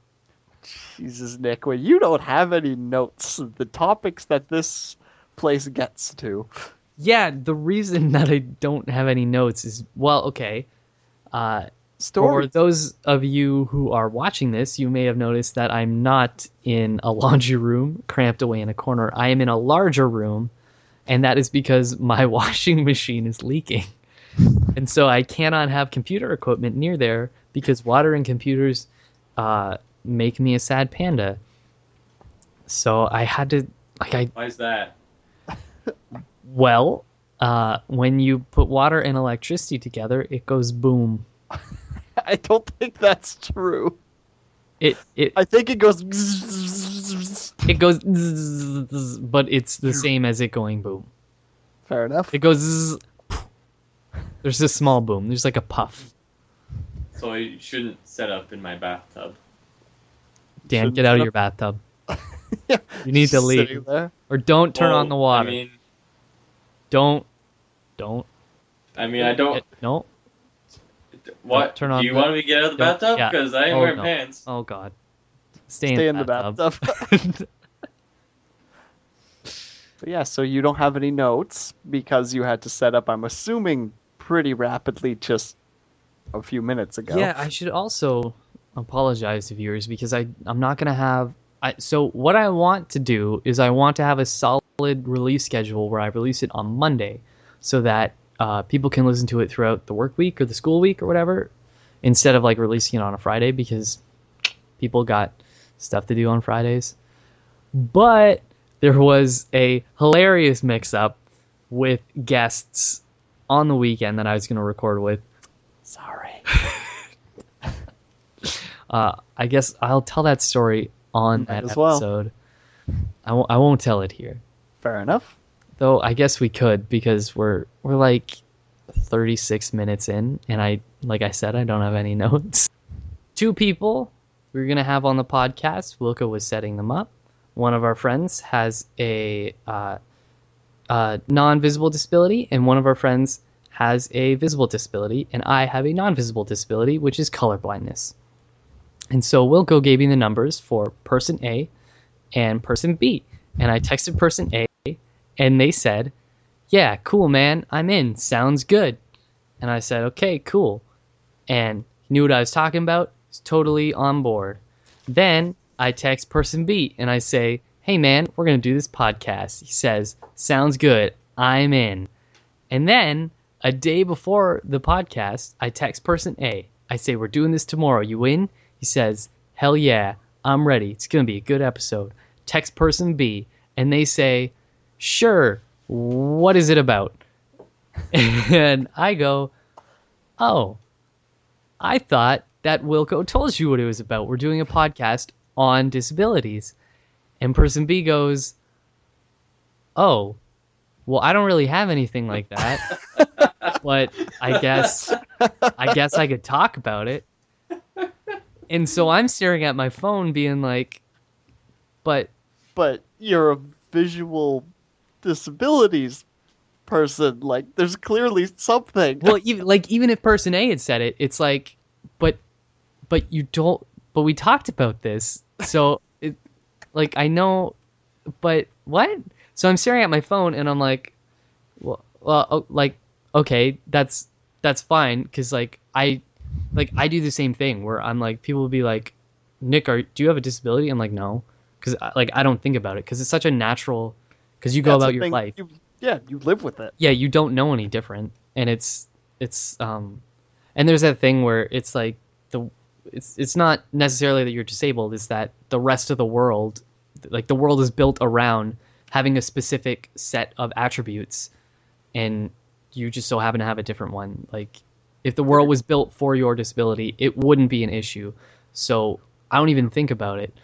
Speaker 2: Jesus, Nick, when you don't have any notes, the topics that this place gets to.
Speaker 1: Yeah, the reason that I don't have any notes is, well, okay. For
Speaker 2: Story.
Speaker 1: those of you who are watching this, you may have noticed that I'm not in a laundry room cramped away in a corner. I am in a larger room, and that is because my washing machine is leaking. And so I cannot have computer equipment near there because water and computers make me a sad panda. So I had to,
Speaker 3: Why is that?
Speaker 1: well, when you put water and electricity together, it goes boom.
Speaker 2: I don't think that's true.
Speaker 1: It
Speaker 2: I think it goes.
Speaker 1: it goes, zzz, but it's the same as it going boom.
Speaker 2: Fair enough.
Speaker 1: It goes. Zzz. There's a small boom. There's like a puff.
Speaker 3: So I shouldn't set up in my bathtub.
Speaker 1: Dan,
Speaker 2: Shouldn't
Speaker 1: get out of
Speaker 2: set
Speaker 1: your bathtub.
Speaker 2: Yeah.
Speaker 1: You need to
Speaker 2: Just
Speaker 1: leave,
Speaker 2: sitting there.
Speaker 1: or don't turn
Speaker 3: Well,
Speaker 1: on the water. Don't.
Speaker 3: I don't.
Speaker 1: No.
Speaker 3: What?
Speaker 1: turn on
Speaker 3: Do you
Speaker 1: the-
Speaker 3: want me to get out of the
Speaker 1: don't-
Speaker 3: bathtub?
Speaker 1: yeah.
Speaker 3: Because I ain't
Speaker 1: Oh,
Speaker 3: wearing
Speaker 1: no.
Speaker 3: pants.
Speaker 1: Oh God.
Speaker 2: Stay in the bathtub. But yeah, so you don't have any notes because you had to set up, I'm assuming, pretty rapidly just a few minutes ago.
Speaker 1: Yeah, I should also apologize to viewers because I'm not gonna have. So what I want to do is I want to have a solid release schedule where I release it on Monday, so that people can listen to it throughout the work week or the school week or whatever, instead of like releasing it on a Friday because people got stuff to do on Fridays. But there was a hilarious mix-up with guests on the weekend that I was going to record with.
Speaker 2: Sorry.
Speaker 1: I guess I'll tell that story on
Speaker 2: Might
Speaker 1: that
Speaker 2: as well.
Speaker 1: episode. I won't tell it here.
Speaker 2: Fair enough.
Speaker 1: Though I guess we could because we're like 36 minutes in, and like I said, I don't have any notes. Two people we're gonna have on the podcast. Wilka was setting them up. One of our friends has a non-visible disability, and one of our friends has a visible disability, and I have a non-visible disability, which is colorblindness. And so Wilco gave me the numbers for person A and person B. And I texted person A, and they said, yeah, cool, man. I'm in. Sounds good. And I said, okay, cool. And he knew what I was talking about. He's totally on board. Then I text person B, and I say, hey, man, we're going to do this podcast. He says, sounds good. I'm in. And then a day before the podcast, I text person A. I say, we're doing this tomorrow. You in? He says, hell yeah, I'm ready. It's going to be a good episode. Text person B, and they say, sure, what is it about? And I go, oh, I thought that Wilco told you what it was about. We're doing a podcast on disabilities. And person B goes, oh, well, I don't really have anything like that, but I guess I could talk about it. And so I'm staring at my phone being like, but
Speaker 2: you're a visual disabilities person. Like, there's clearly something.
Speaker 1: well, even if person A had said it, it's like, but you don't, but we talked about this. So it, like, I know, but what? So I'm staring at my phone and I'm like, well, like, okay, that's fine. Cause like, I do the same thing where I'm like, people will be like, Nick, do you have a disability? I'm like, no. Cause like, I don't think about it. Cause it's such a natural, cause you go about your life.
Speaker 2: You live with it.
Speaker 1: Yeah. You don't know any different. And and there's that thing where it's like it's not necessarily that you're disabled. It's that the rest of the world, like the world is built around having a specific set of attributes, and you just so happen to have a different one. Like if the world was built for your disability, it wouldn't be an issue. So I don't even think about it.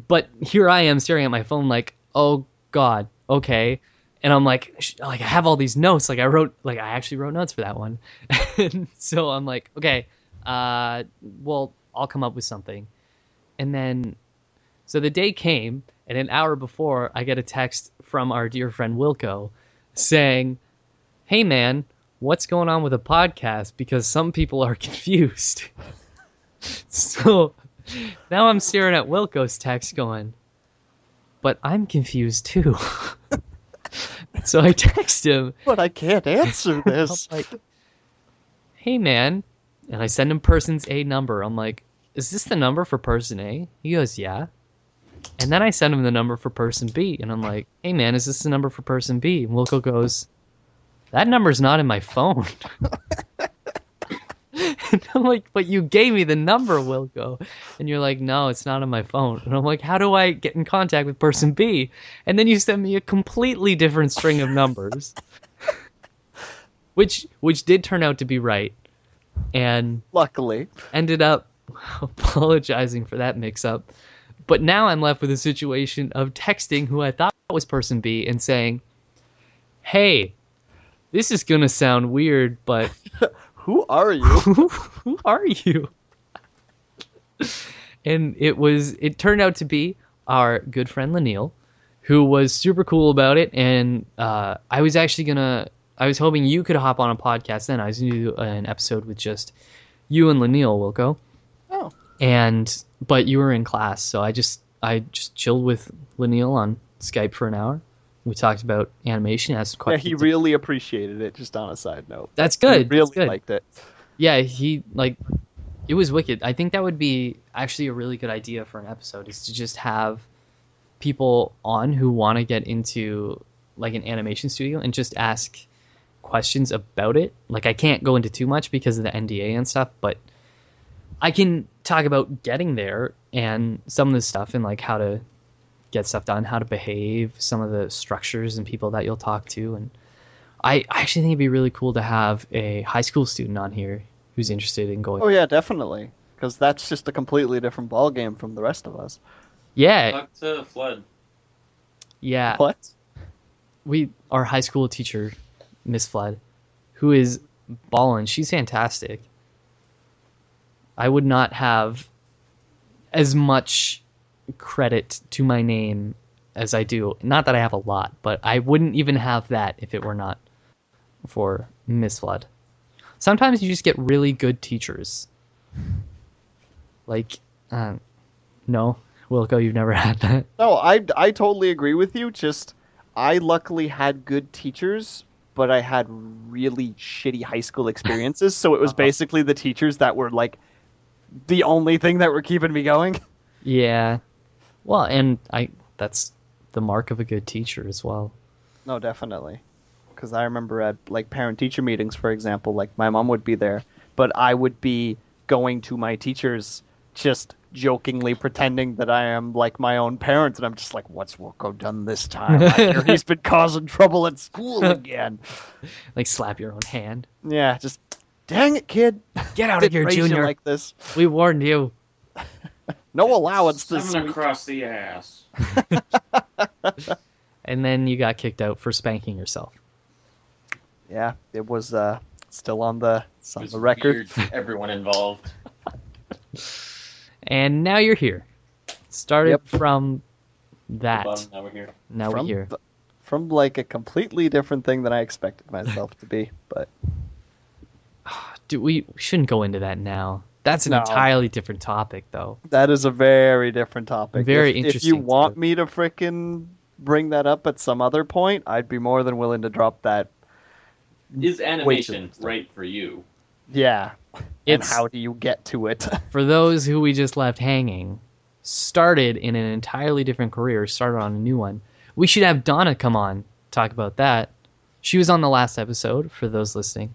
Speaker 1: But here I am staring at my phone like, oh God, okay. And I'm like I have all these notes. I actually wrote notes for that one. And so I'm like, okay, well, I'll come up with something. And then, so the day came, and an hour before, I get a text from our dear friend Wilco saying, hey man, what's going on with the podcast? Because some people are confused. So now I'm staring at Wilco's text going, but I'm confused too. So I text him.
Speaker 2: But I can't answer this.
Speaker 1: I'm like, hey man. And I send him person's A number. I'm like, is this the number for person A? He goes, yeah. And then I send him the number for person B. And I'm like, hey man, is this the number for person B? And Wilco goes, that number's not in my phone. And I'm like, but you gave me the number, Wilco. And you're like, no, it's not on my phone. And I'm like, how do I get in contact with person B? And then you send me a completely different string of numbers. which did turn out to be right. And
Speaker 2: luckily
Speaker 1: ended up apologizing for that mix-up. But now I'm left with a situation of texting who I thought was person B and saying, hey, this is going to sound weird, but
Speaker 2: who are you?
Speaker 1: Who are you? And it turned out to be our good friend Lanil, who was super cool about it. And I was hoping you could hop on a podcast then. I was going to do an episode with just you and Lanil, Wilco.
Speaker 2: Oh.
Speaker 1: But you were in class, so I just chilled with Lanil on Skype for an hour. We talked about animation, asked questions.
Speaker 2: Yeah, he really appreciated it, just on a side note.
Speaker 1: That's good.
Speaker 2: He really liked it.
Speaker 1: Yeah, it was wicked. I think that would be actually a really good idea for an episode, is to just have people on who want to get into like an animation studio and just ask questions about it. Like, I can't go into too much because of the NDA and stuff, but I can talk about getting there and some of the stuff and like how to get stuff done, how to behave, some of the structures and people that you'll talk to. And I actually think it'd be really cool to have a high school student on here who's interested in going.
Speaker 2: Oh yeah, definitely. Because that's just a completely different ballgame from the rest of us.
Speaker 1: Yeah.
Speaker 3: Talk to Flood.
Speaker 1: Yeah.
Speaker 2: What?
Speaker 1: Our high school teacher, Miss Flood, who is ballin', she's fantastic. I would not have as much credit to my name as I do. Not that I have a lot, but I wouldn't even have that if it were not for Miss Flood. Sometimes you just get really good teachers. Like, no, Wilco, you've never had that.
Speaker 2: No, I totally agree with you. Just I luckily had good teachers, but I had really shitty high school experiences. So it was basically the teachers that were like the only thing that were keeping me going.
Speaker 1: Yeah. Well, and that's the mark of a good teacher as well.
Speaker 2: No, definitely. Because I remember at like parent teacher meetings, for example, like my mom would be there, but I would be going to my teachers just jokingly pretending that I am like my own parent, and I'm just like, "What's Wilco done this time? I hear he's been causing trouble at school again."
Speaker 1: Like slap your own hand.
Speaker 2: Yeah, just dang it, kid!
Speaker 1: Get out of here,
Speaker 2: Didn't raise you
Speaker 1: Junior.
Speaker 2: like this.
Speaker 1: We warned you.
Speaker 2: No allowance this
Speaker 3: Seven
Speaker 2: week.
Speaker 3: across the ass.
Speaker 1: And then you got kicked out for spanking yourself.
Speaker 2: Yeah, it was still on the
Speaker 3: It was
Speaker 2: record.
Speaker 3: weird, everyone involved.
Speaker 1: And now you're here. Started
Speaker 2: Yep.
Speaker 1: from that.
Speaker 3: Bottom, now we're here.
Speaker 1: Now we're here.
Speaker 2: From like a completely different thing than I expected myself to be, but
Speaker 1: Dude, we shouldn't go into that now. That's an
Speaker 2: No.
Speaker 1: entirely different topic, though.
Speaker 2: that is a very different topic.
Speaker 1: Very
Speaker 2: If you
Speaker 1: interesting
Speaker 2: want
Speaker 1: too.
Speaker 2: me to frickin' bring that up at some other point, I'd be more than willing to drop that.
Speaker 3: Is animation
Speaker 2: stuff.
Speaker 3: right for you?
Speaker 2: Yeah. And
Speaker 1: It's
Speaker 2: how do you get to it?
Speaker 1: for those who we just left hanging, started in an entirely different career, started on a new one. We should have Donna come on, talk about that. She was on the last episode for those listening.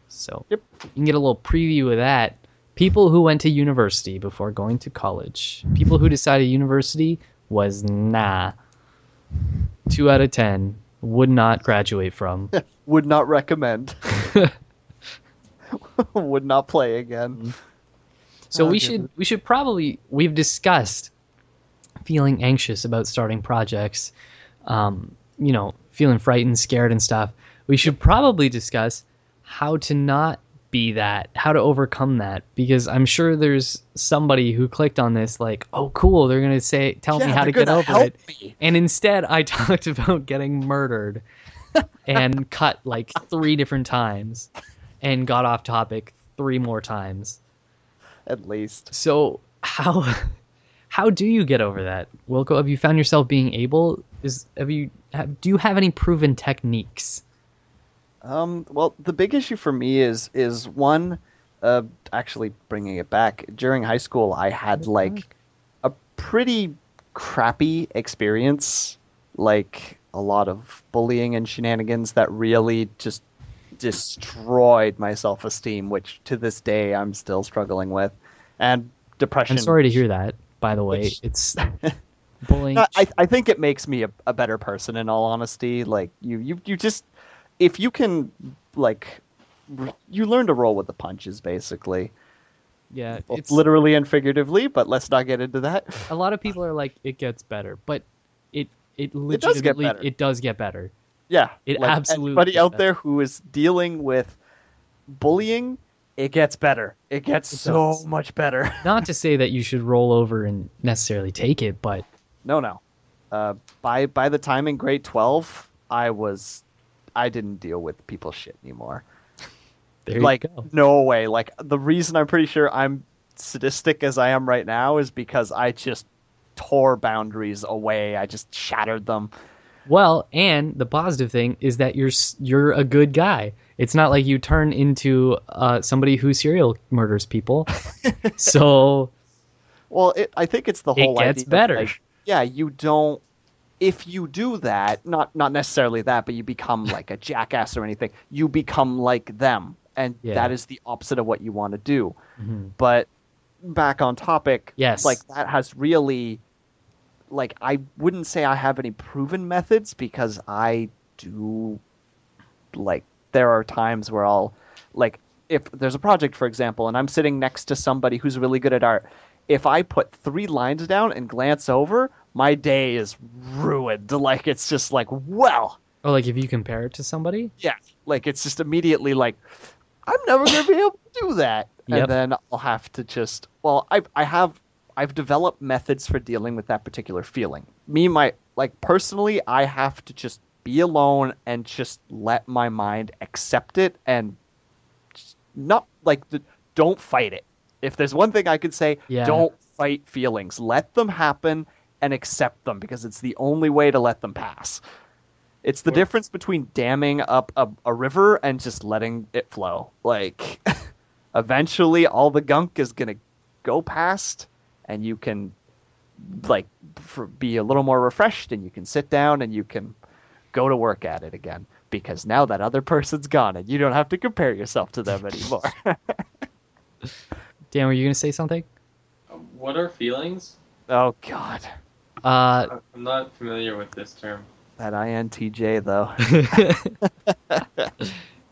Speaker 1: So
Speaker 2: Yep.
Speaker 1: you can get a little preview of that. People who went to university before going to college. People who decided university was nah. 2 out of 10. Would not graduate from.
Speaker 2: Would not recommend. Would not play again.
Speaker 1: So
Speaker 2: Oh,
Speaker 1: we should probably, we've discussed feeling anxious about starting projects, feeling frightened, scared and stuff. We should probably discuss how to not be that, how to overcome that, because I'm sure there's somebody who clicked on this like, oh cool, they're going to tell me how to get over it.
Speaker 2: Me.
Speaker 1: And instead I talked about getting murdered and cut like 3 different times and got off topic 3 more times.
Speaker 2: At least.
Speaker 1: So how do you get over that, Wilco? Have you found yourself being able? Do you have any proven techniques?
Speaker 2: Well, the big issue for me is one, actually bringing it back. During high school, I had like a pretty crappy experience, like a lot of bullying and shenanigans that really just destroyed my self-esteem, which to this day I'm still struggling with, and depression.
Speaker 1: I'm sorry to hear that. By the way, it's bullying.
Speaker 2: I think it makes me a better person. In all honesty, like you just, if you can, like, you learn to roll with the punches, basically.
Speaker 1: Yeah,
Speaker 2: Both
Speaker 1: it's
Speaker 2: literally and figuratively, but let's not get into that.
Speaker 1: a lot of people are like it gets better, but it
Speaker 2: does get
Speaker 1: legitimately
Speaker 2: better.
Speaker 1: it does get better.
Speaker 2: Yeah,
Speaker 1: It
Speaker 2: like,
Speaker 1: absolutely
Speaker 2: anybody
Speaker 1: gets
Speaker 2: out
Speaker 1: better.
Speaker 2: there who is dealing with bullying, it gets better. It gets so
Speaker 1: does.
Speaker 2: much better.
Speaker 1: Not to say that you should roll over and necessarily take it, but
Speaker 2: No. By the time in grade 12, I didn't deal with people's shit anymore.
Speaker 1: there
Speaker 2: Like,
Speaker 1: you go.
Speaker 2: no way. Like, the reason I'm pretty sure I'm sadistic as I am right now is because I just tore boundaries away. I just shattered them.
Speaker 1: Well, and the positive thing is that you're a good guy. It's not like you turn into somebody who serial murders people. So
Speaker 2: Well, I think it's the whole
Speaker 1: gets
Speaker 2: idea of,
Speaker 1: better.
Speaker 2: like, yeah, you don't. If you do that, not necessarily that, but you become like a jackass or anything, you become like them, and
Speaker 1: Yeah.
Speaker 2: that is the opposite of what you want to do.
Speaker 1: Mhm.
Speaker 2: But back on topic,
Speaker 1: Yes.
Speaker 2: like that has really, like, I wouldn't say I have any proven methods because I do, like, there are times where I'll, like, if there's a project, for example, and I'm sitting next to somebody who's really good at art, if I put 3 lines down and glance over, my day is ruined. Like, it's just like, well,
Speaker 1: or like if you compare it to somebody,
Speaker 2: yeah, like it's just immediately like, I'm never gonna be able to do that.
Speaker 1: Yep.
Speaker 2: And then I'll have to just, well, I've developed methods for dealing with that particular feeling. Personally, I have to just be alone and just let my mind accept it and just not like don't fight it. If there's one thing I could say,
Speaker 1: Yeah.
Speaker 2: don't fight feelings. Let them happen and accept them because it's the only way to let them pass. It's the difference between damming up a river and just letting it flow. Like, eventually all the gunk is going to go past and you can, like, be a little more refreshed and you can sit down and you can go to work at it again. Because now that other person's gone and you don't have to compare yourself to them anymore.
Speaker 1: Dan, were you going to say something?
Speaker 3: What are feelings?
Speaker 2: Oh, God.
Speaker 1: Uh,
Speaker 3: I'm not familiar with this term.
Speaker 2: That INTJ, though.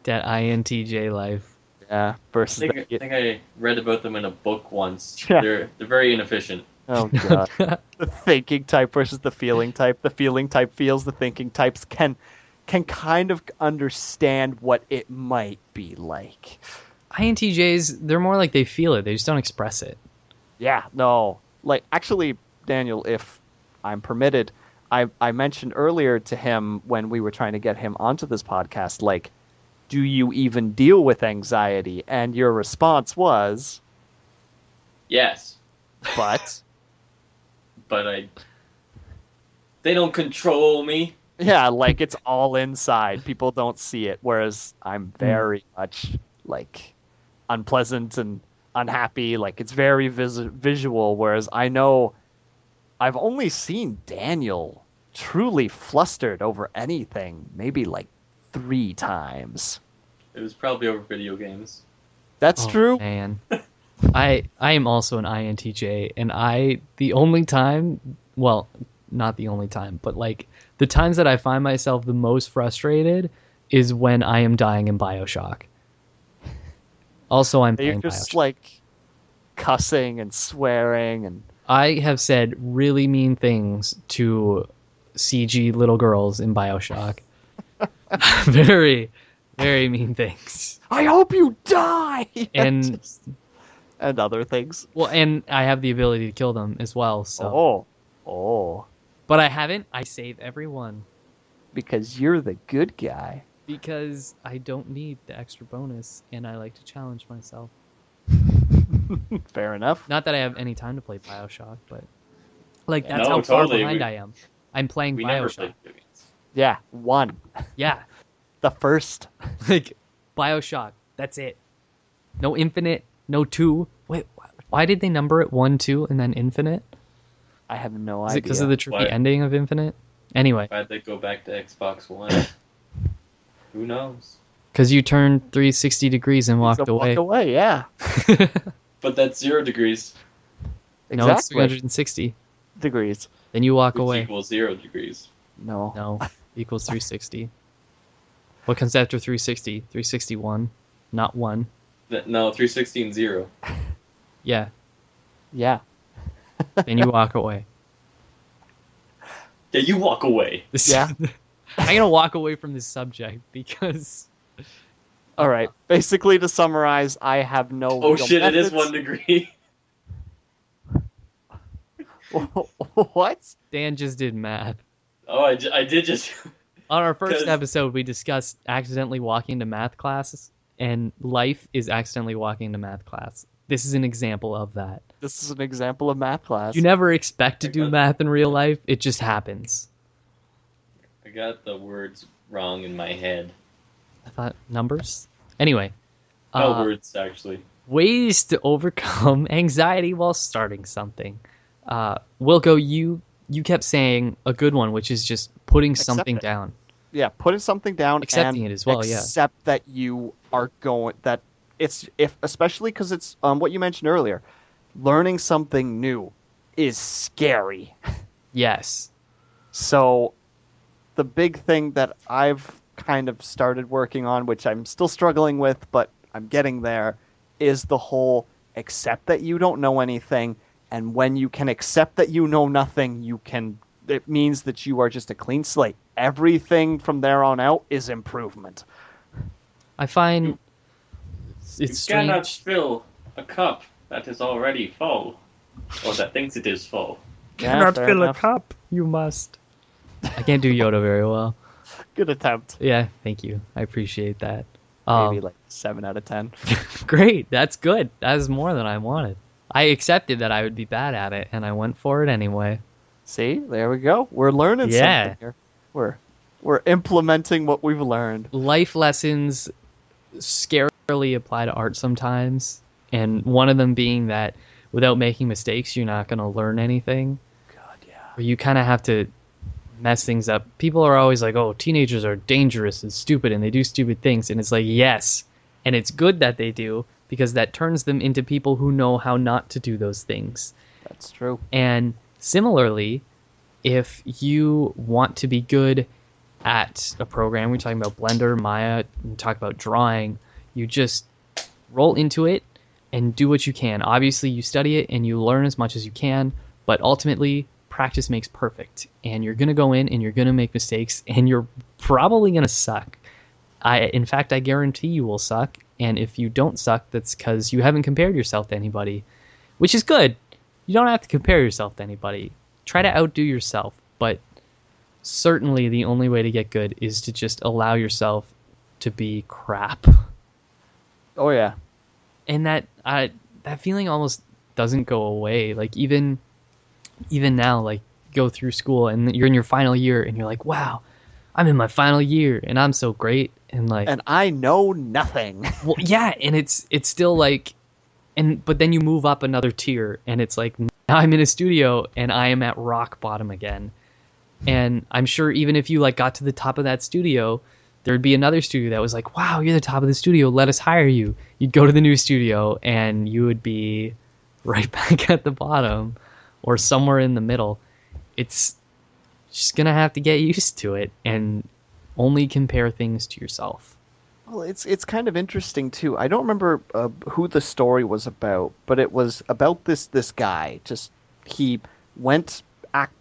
Speaker 1: that INTJ life.
Speaker 2: Yeah, versus
Speaker 3: I think I read about them in a book once.
Speaker 2: Yeah.
Speaker 3: They're very inefficient.
Speaker 2: Oh, God. The thinking type versus the feeling type. The feeling type feels, the thinking types can kind of understand what it might be like.
Speaker 1: INTJs, they're more like they feel it. They just don't express it.
Speaker 2: Yeah, no. Like, actually, Daniel, if I'm permitted, I mentioned earlier to him when we were trying to get him onto this podcast, like, do you even deal with anxiety? And your response was...
Speaker 3: Yes.
Speaker 2: But...
Speaker 3: But they don't control me.
Speaker 2: Yeah, like, it's all inside. People don't see it, whereas I'm very much, like, unpleasant and unhappy. Like, it's very visual, whereas I know I've only seen Daniel truly flustered over anything maybe, like, 3 times.
Speaker 3: It was probably over video games.
Speaker 2: That's true.
Speaker 1: Man. I am also an INTJ, and the only time, well, not the only time, but like the times that I find myself the most frustrated is when I am dying in BioShock. Also, I'm
Speaker 2: You're
Speaker 1: playing
Speaker 2: just
Speaker 1: BioShock.
Speaker 2: like cussing and swearing and
Speaker 1: I have said really mean things to CG little girls in BioShock. Very, very mean things.
Speaker 2: I hope you die.
Speaker 1: And
Speaker 2: and other things.
Speaker 1: well, and I have the ability to kill them as well. So,
Speaker 2: Oh,
Speaker 1: but I haven't. I save everyone
Speaker 2: because you're the good guy.
Speaker 1: because I don't need the extra bonus, and I like to challenge myself.
Speaker 2: Fair enough.
Speaker 1: Not that I have any time to play BioShock, but like that's
Speaker 3: No,
Speaker 1: how far
Speaker 3: totally.
Speaker 1: behind I am. I'm playing
Speaker 3: We never
Speaker 1: BioShock.
Speaker 3: played video games.
Speaker 2: Yeah, 1.
Speaker 1: Yeah,
Speaker 2: The first.
Speaker 1: like BioShock. That's it. No Infinite. No 2. Wait, why did they number it 1, 2, and then Infinite?
Speaker 2: I have no
Speaker 1: Is
Speaker 2: idea.
Speaker 1: it because of the trippy
Speaker 3: Why?
Speaker 1: ending of Infinite? Anyway,
Speaker 3: Why'd they go back to Xbox One? Who knows?
Speaker 1: because you turned 360 degrees and walked
Speaker 2: So
Speaker 1: away.
Speaker 2: Walk away, yeah.
Speaker 3: But that's 0 degrees,
Speaker 1: No, it's
Speaker 2: Exactly.
Speaker 1: 360.
Speaker 2: Degrees.
Speaker 1: Then you walk
Speaker 3: which
Speaker 1: away.
Speaker 3: equals 0 degrees.
Speaker 2: No.
Speaker 1: No, equals 360. What comes after 360? 361, not 1.
Speaker 3: No, 360 and 0.
Speaker 1: Yeah,
Speaker 2: Yeah.
Speaker 1: then you walk away.
Speaker 3: Yeah, you walk away.
Speaker 2: Yeah.
Speaker 1: I'm going to walk away from this subject because...
Speaker 2: All right. Basically, to summarize, I have no.
Speaker 3: Oh
Speaker 2: real
Speaker 3: shit, it is
Speaker 2: methods.
Speaker 3: 1 degree.
Speaker 2: What?
Speaker 1: Dan just did math.
Speaker 3: Oh, I did just...
Speaker 1: On our first
Speaker 3: 'Cause-
Speaker 1: episode, we discussed accidentally walking to math classes, and life is accidentally walking to math class. This is an example of that.
Speaker 2: This is an example of math class.
Speaker 1: You never expect to do
Speaker 3: Okay.
Speaker 1: math in real life, it just happens.
Speaker 3: I got the words wrong in my head.
Speaker 1: I thought numbers? Anyway.
Speaker 3: No words, actually.
Speaker 1: Ways to overcome anxiety while starting something. Wilco, you kept saying a good one, which is just putting
Speaker 2: Accept
Speaker 1: something
Speaker 2: it.
Speaker 1: down.
Speaker 2: Yeah, putting something down.
Speaker 1: Accepting
Speaker 2: and
Speaker 1: it as well, yeah.
Speaker 2: Accept that you are going. That it's especially because it's what you mentioned earlier. Learning something new is scary.
Speaker 1: Yes.
Speaker 2: So, the big thing that I've kind of started working on, which I'm still struggling with, but I'm getting there, is the whole accept that you don't know anything, and when you can accept that you know nothing, it means that you are just a clean slate. Everything from there on out is improvement.
Speaker 1: I find
Speaker 3: You
Speaker 1: it's
Speaker 3: cannot
Speaker 1: strange.
Speaker 3: fill a cup that is already full. Or that thinks it is full.
Speaker 2: Yeah, fair enough.
Speaker 1: cup. You must. I can't do Yoda very well.
Speaker 2: Good attempt.
Speaker 1: Yeah, thank you. I appreciate that.
Speaker 2: Maybe like 7 out of 10.
Speaker 1: Great, that's good. That is more than I wanted. I accepted that I would be bad at it, and I went for it anyway.
Speaker 2: See, there we go. We're learning something here. We're implementing what we've learned.
Speaker 1: Life lessons scarily apply to art sometimes, and one of them being that without making mistakes, you're not going to learn anything.
Speaker 2: God, yeah.
Speaker 1: Or you kind of have to mess things up. People are always like, oh, teenagers are dangerous and stupid, and they do stupid things. And it's like, yes, and it's good that they do, because that turns them into people who know how not to do those things.
Speaker 2: That's true.
Speaker 1: And similarly, if you want to be good at a program, we're talking about Blender, Maya, we talk about drawing, you just roll into it and do what you can. Obviously, you study it and you learn as much as you can, but ultimately, practice makes perfect. And you're going to go in and you're going to make mistakes, and you're probably going to suck. In fact, I guarantee you will suck. And if you don't suck, that's because you haven't compared yourself to anybody, which is good. You don't have to compare yourself to anybody. Try to outdo yourself, but certainly the only way to get good is to just allow yourself to be crap.
Speaker 2: Oh yeah.
Speaker 1: And that feeling almost doesn't go away. Like even now, like go through school and you're in your final year and you're like, wow, I'm in my final year and I'm so great. And
Speaker 2: I know nothing.
Speaker 1: Well, yeah, and it's still like, but then you move up another tier and it's like, now I'm in a studio and I am at rock bottom again. And I'm sure even if you like got to the top of that studio, there'd be another studio that was like, wow, you're the top of the studio, let us hire you. You'd go to the new studio and you would be right back at the bottom or somewhere in the middle. It's just gonna have to get used to it and only compare things to yourself.
Speaker 2: Well, it's kind of interesting too. I don't remember who the story was about, but it was about this guy. Just he went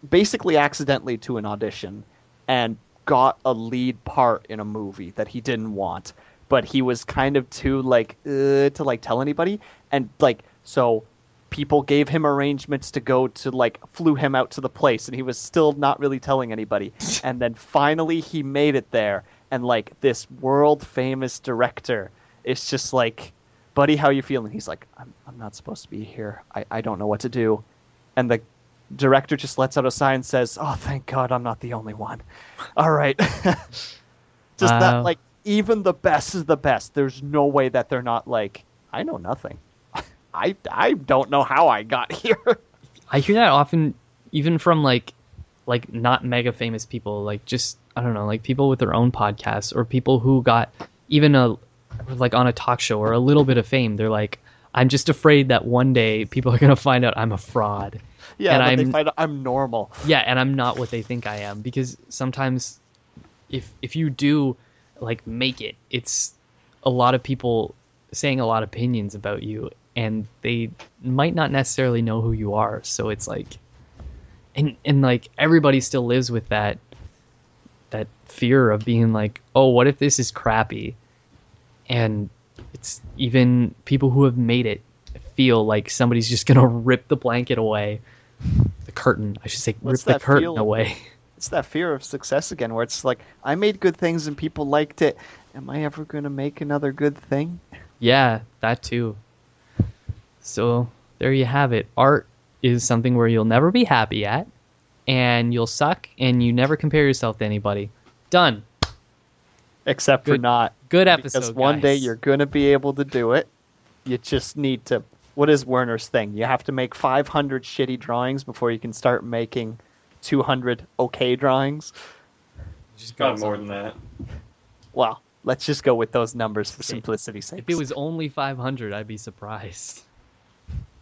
Speaker 2: basically accidentally to an audition and got a lead part in a movie that he didn't want, but he was kind of too to tell anybody, and so people gave him arrangements to go to flew him out to the place, and he was still not really telling anybody. And then finally he made it there, and this world famous director is just like, buddy, how you feeling? He's like, I'm not supposed to be here. I don't know what to do. And the director just lets out a sigh and says, oh, thank God I'm not the only one. All right. That even the best is the best. There's no way that they're not I know nothing. I don't know how I got here.
Speaker 1: I hear that often, even from not mega famous people, just, I don't know, people with their own podcasts, or people who got even on a talk show or a little bit of fame. They're like, I'm just afraid that one day people are going to find out I'm a fraud.
Speaker 2: Yeah, and they find out I'm normal.
Speaker 1: Yeah, and I'm not what they think I am, because sometimes if you do make it, it's a lot of people saying a lot of opinions about you, and they might not necessarily know who you are. So it's and everybody still lives with that fear of being oh, what if this is crappy? And it's even people who have made it feel like somebody's just gonna rip the blanket away, the curtain, I should say. Rip the curtain away.
Speaker 2: It's that fear of success again, where it's I made good things and people liked it. Am I ever gonna make another good thing?
Speaker 1: Yeah, that too. So there you have it. Art is something where you'll never be happy at, and you'll suck, and you never compare yourself to anybody. Done.
Speaker 2: Except for not.
Speaker 1: Good episode,
Speaker 2: because one day you're going to be able to do it. You just need to... What is Werner's thing? You have to make 500 shitty drawings before you can start making 200 okay drawings?
Speaker 3: Just got more than that.
Speaker 2: Well, let's just go with those numbers for simplicity's sake.
Speaker 1: If it was only 500, I'd be surprised.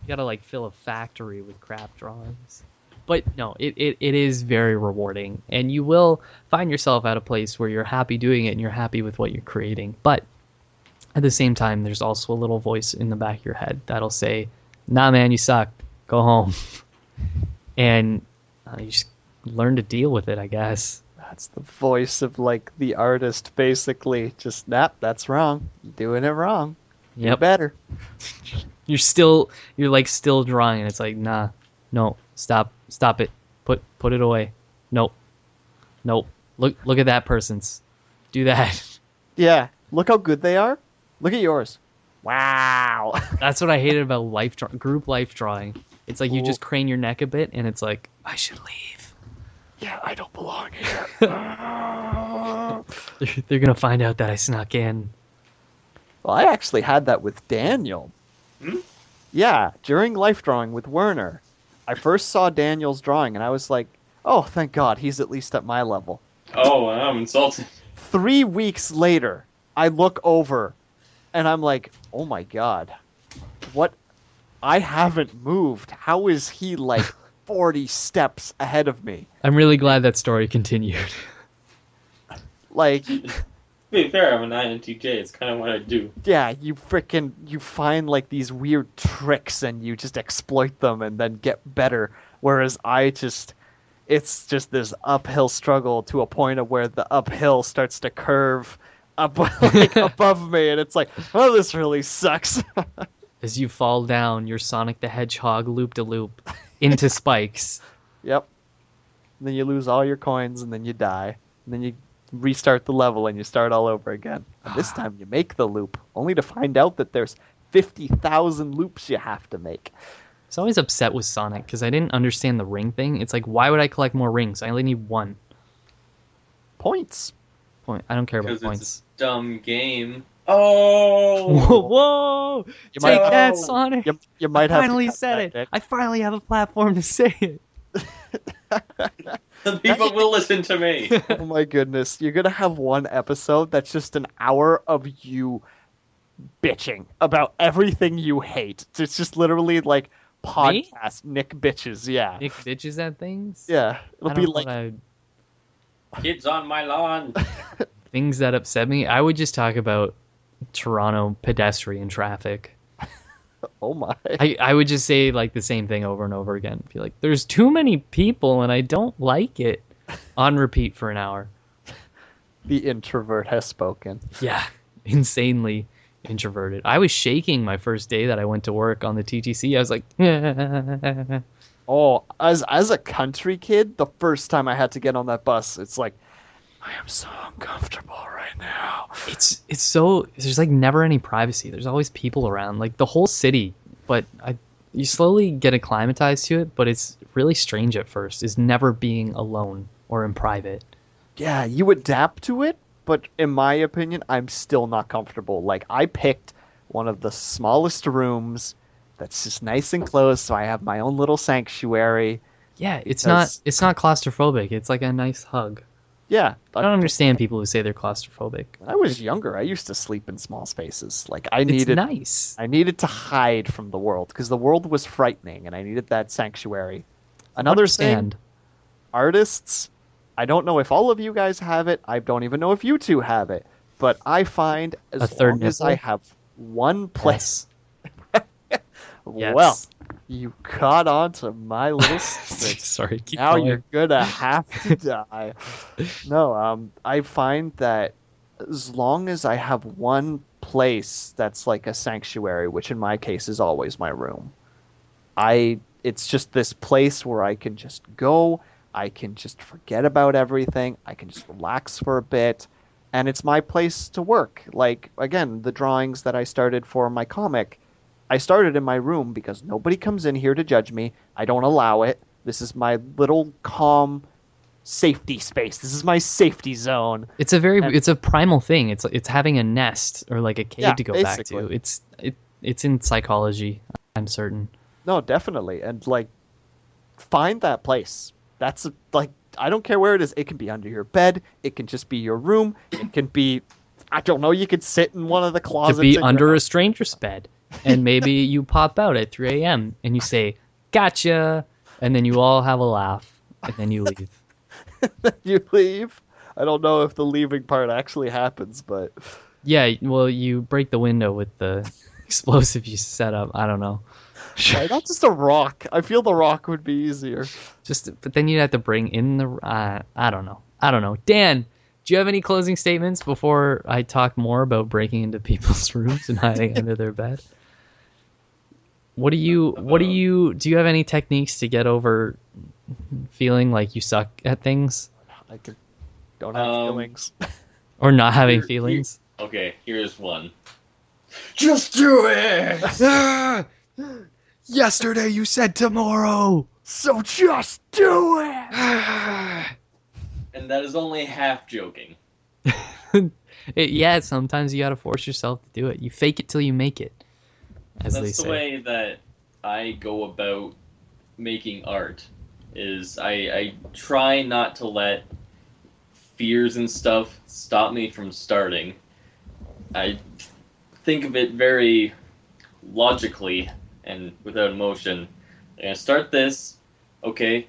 Speaker 1: You gotta fill a factory with crap drawings. But no, it is very rewarding, and you will find yourself at a place where you're happy doing it and you're happy with what you're creating. But at the same time, there's also a little voice in the back of your head that'll say, nah man, you suck, go home. And you just learn to deal with it, I guess.
Speaker 2: That's the voice of the artist, basically. Just, that's wrong. You're doing it wrong.
Speaker 1: Yep.
Speaker 2: You're better.
Speaker 1: You're still drawing, and it's nah, no, stop it, put it away. Nope. Look at that person's. Do that.
Speaker 2: Yeah, look how good they are. Look at yours. Wow.
Speaker 1: That's what I hated about group life drawing. It's like you
Speaker 2: Ooh.
Speaker 1: just crane your neck a bit, and it's like, I should leave.
Speaker 2: Yeah, I don't belong here.
Speaker 1: They're gonna find out that I snuck in.
Speaker 2: Well, I actually had that with Daniel.
Speaker 3: Hmm?
Speaker 2: Yeah, during life drawing with Werner. I first saw Daniel's drawing, and I was like, oh, thank God, he's at least at my level.
Speaker 3: Oh, I'm insulted.
Speaker 2: 3 weeks later, I look over, and I'm like, oh my God, what? I haven't moved. How is he like 40 steps ahead of me?
Speaker 1: I'm really glad that story continued.
Speaker 2: Like,
Speaker 3: To be fair, I'm an INTJ. It's kind of what I do.
Speaker 2: yeah, you find like these weird tricks and you just exploit them and then get better. Whereas it's just this uphill struggle to a point of where the uphill starts to curve up like above me, and it's like, oh, this really sucks.
Speaker 1: As you fall down your Sonic the Hedgehog loop-de-loop into spikes.
Speaker 2: Yep. And then you lose all your coins, and then you die, and then you restart the level and you start all over again. And this time you make the loop, only to find out that there's 50,000 loops you have to make.
Speaker 1: I was always upset with Sonic because I didn't understand the ring thing. It's like, why would I collect more rings? I only need one.
Speaker 2: Points.
Speaker 1: Point. I don't care about
Speaker 3: Because
Speaker 1: points.
Speaker 3: it's a dumb game. Oh!
Speaker 1: Whoa!
Speaker 2: You
Speaker 1: Take
Speaker 2: might-
Speaker 1: that,
Speaker 3: No.
Speaker 1: Sonic!
Speaker 2: You might
Speaker 1: I
Speaker 2: have to
Speaker 1: finally
Speaker 2: cut
Speaker 1: said
Speaker 2: that,
Speaker 1: it.
Speaker 2: Nick.
Speaker 1: I finally have a platform to say it.
Speaker 3: The people will listen to me.
Speaker 2: Oh my goodness. You're going to have one episode that's just an hour of you bitching about everything you hate. It's just literally like podcast Nick bitches. Yeah.
Speaker 1: Nick bitches at things?
Speaker 2: Yeah. It'll
Speaker 1: I
Speaker 2: be
Speaker 1: don't know
Speaker 2: like,
Speaker 1: what
Speaker 3: Kids on my lawn.
Speaker 1: things that upset me. I would just talk about Toronto pedestrian traffic.
Speaker 2: oh my.
Speaker 1: I would just say like the same thing over and over again. Be like, there's too many people and I don't like it. On repeat for an hour.
Speaker 2: The introvert has spoken.
Speaker 1: Yeah, insanely introverted. I was shaking my first day that I went to work on the TTC. I was like,
Speaker 2: Oh, as a country kid, the first time I had to get on that bus, it's like, I am so uncomfortable right now.
Speaker 1: it's so, there's like never any privacy. There's always people around, like the whole city. But you slowly get acclimatized to it. But it's really strange at first. Is never being alone or in private.
Speaker 2: Yeah, you adapt to it, but in my opinion, I'm still not comfortable. Like, I picked one of the smallest rooms that's just nice and close, so I have my own little sanctuary.
Speaker 1: Yeah, it's
Speaker 2: Because-
Speaker 1: not claustrophobic. It's like a nice hug.
Speaker 2: Yeah,
Speaker 1: I don't understand people who say they're claustrophobic.
Speaker 2: When I was younger, I used to sleep in small spaces. Like,
Speaker 1: It's nice.
Speaker 2: I needed to hide from the world because the world was frightening, and I needed that sanctuary. Another thing,
Speaker 1: Understand.
Speaker 2: artists, I don't know if all of you guys have it. I don't even know if you two have it. But I find
Speaker 1: A
Speaker 2: as
Speaker 1: third
Speaker 2: long as
Speaker 1: nipple?
Speaker 2: I have one place.
Speaker 1: Yes.
Speaker 2: Well, you caught on to my little secret.
Speaker 1: Sorry, keep
Speaker 2: Now
Speaker 1: going.
Speaker 2: you're gonna have to die. No, I find that as long as I have one place that's like a sanctuary, which in my case is always my room, it's just this place where I can just go, I can just forget about everything, I can just relax for a bit, and it's my place to work. Like, again, the drawings that I started for my comic, I started in my room because nobody comes in here to judge me. I don't allow it. This is my little calm safety space. This is my safety zone.
Speaker 1: It's a primal thing. It's having a nest or like a cave
Speaker 2: Yeah,
Speaker 1: to go
Speaker 2: basically.
Speaker 1: back to. It's in psychology, I'm certain.
Speaker 2: No, definitely. And like, find that place. That's like, I don't care where it is. It can be under your bed. It can just be your room. It can be, I don't know, you could sit in one of the closets.
Speaker 1: To be
Speaker 2: in your
Speaker 1: under a
Speaker 2: house.
Speaker 1: stranger's bed, and maybe you pop out at 3 a.m. and you say, "Gotcha," and then you all have a laugh, and then you leave.
Speaker 2: You leave. I don't know if the leaving part actually happens, but
Speaker 1: Yeah, well, you break the window with the explosive you set up. I don't know.
Speaker 2: not just a rock. I feel the rock would be easier.
Speaker 1: But then you'd have to bring in the. I don't know. Dan, do you have any closing statements before I talk more about breaking into people's rooms and hiding under their bed? Do you have any techniques to get over feeling like you suck at things
Speaker 2: Don't have feelings.
Speaker 1: or not having
Speaker 3: Here-
Speaker 1: feelings?
Speaker 3: Okay, here's one. Just do it!
Speaker 1: Yesterday you said tomorrow.
Speaker 2: So just do it!
Speaker 3: And that is only half joking.
Speaker 1: Yeah, sometimes you gotta force yourself to do it. You fake it till you make it, as they
Speaker 3: That's the
Speaker 1: say.
Speaker 3: way that I go about making art. Is I try not to let fears and stuff stop me from starting. I think of it very logically and without emotion. I'm gonna start this. Okay,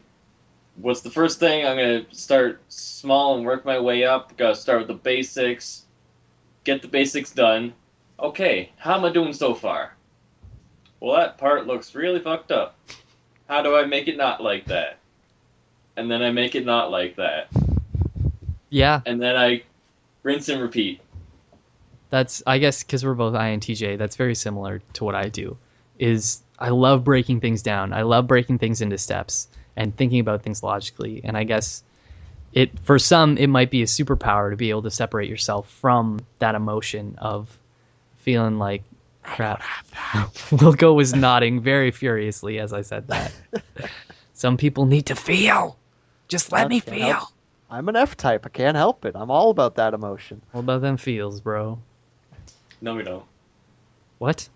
Speaker 3: what's the first thing? I'm gonna start small and work my way up. Gotta start with the basics. Get the basics done. Okay, how am I doing so far? Well, that part looks really fucked up. How do I make it not like that? And then I make it not like that.
Speaker 1: Yeah,
Speaker 3: And then I rinse and repeat.
Speaker 1: that's, I guess, because we're both INTJ, that's very similar to what I do. Is I love breaking things down. I love breaking things into steps and thinking about things logically. And I guess for some, it might be a superpower to be able to separate yourself from that emotion of feeling like crap. Wilco was nodding very furiously as I said that. Some people need to feel. Just let me feel.
Speaker 2: I'm an F type. I can't help it. I'm all about that emotion.
Speaker 1: What about them feels, bro?
Speaker 3: No, we don't.
Speaker 1: What?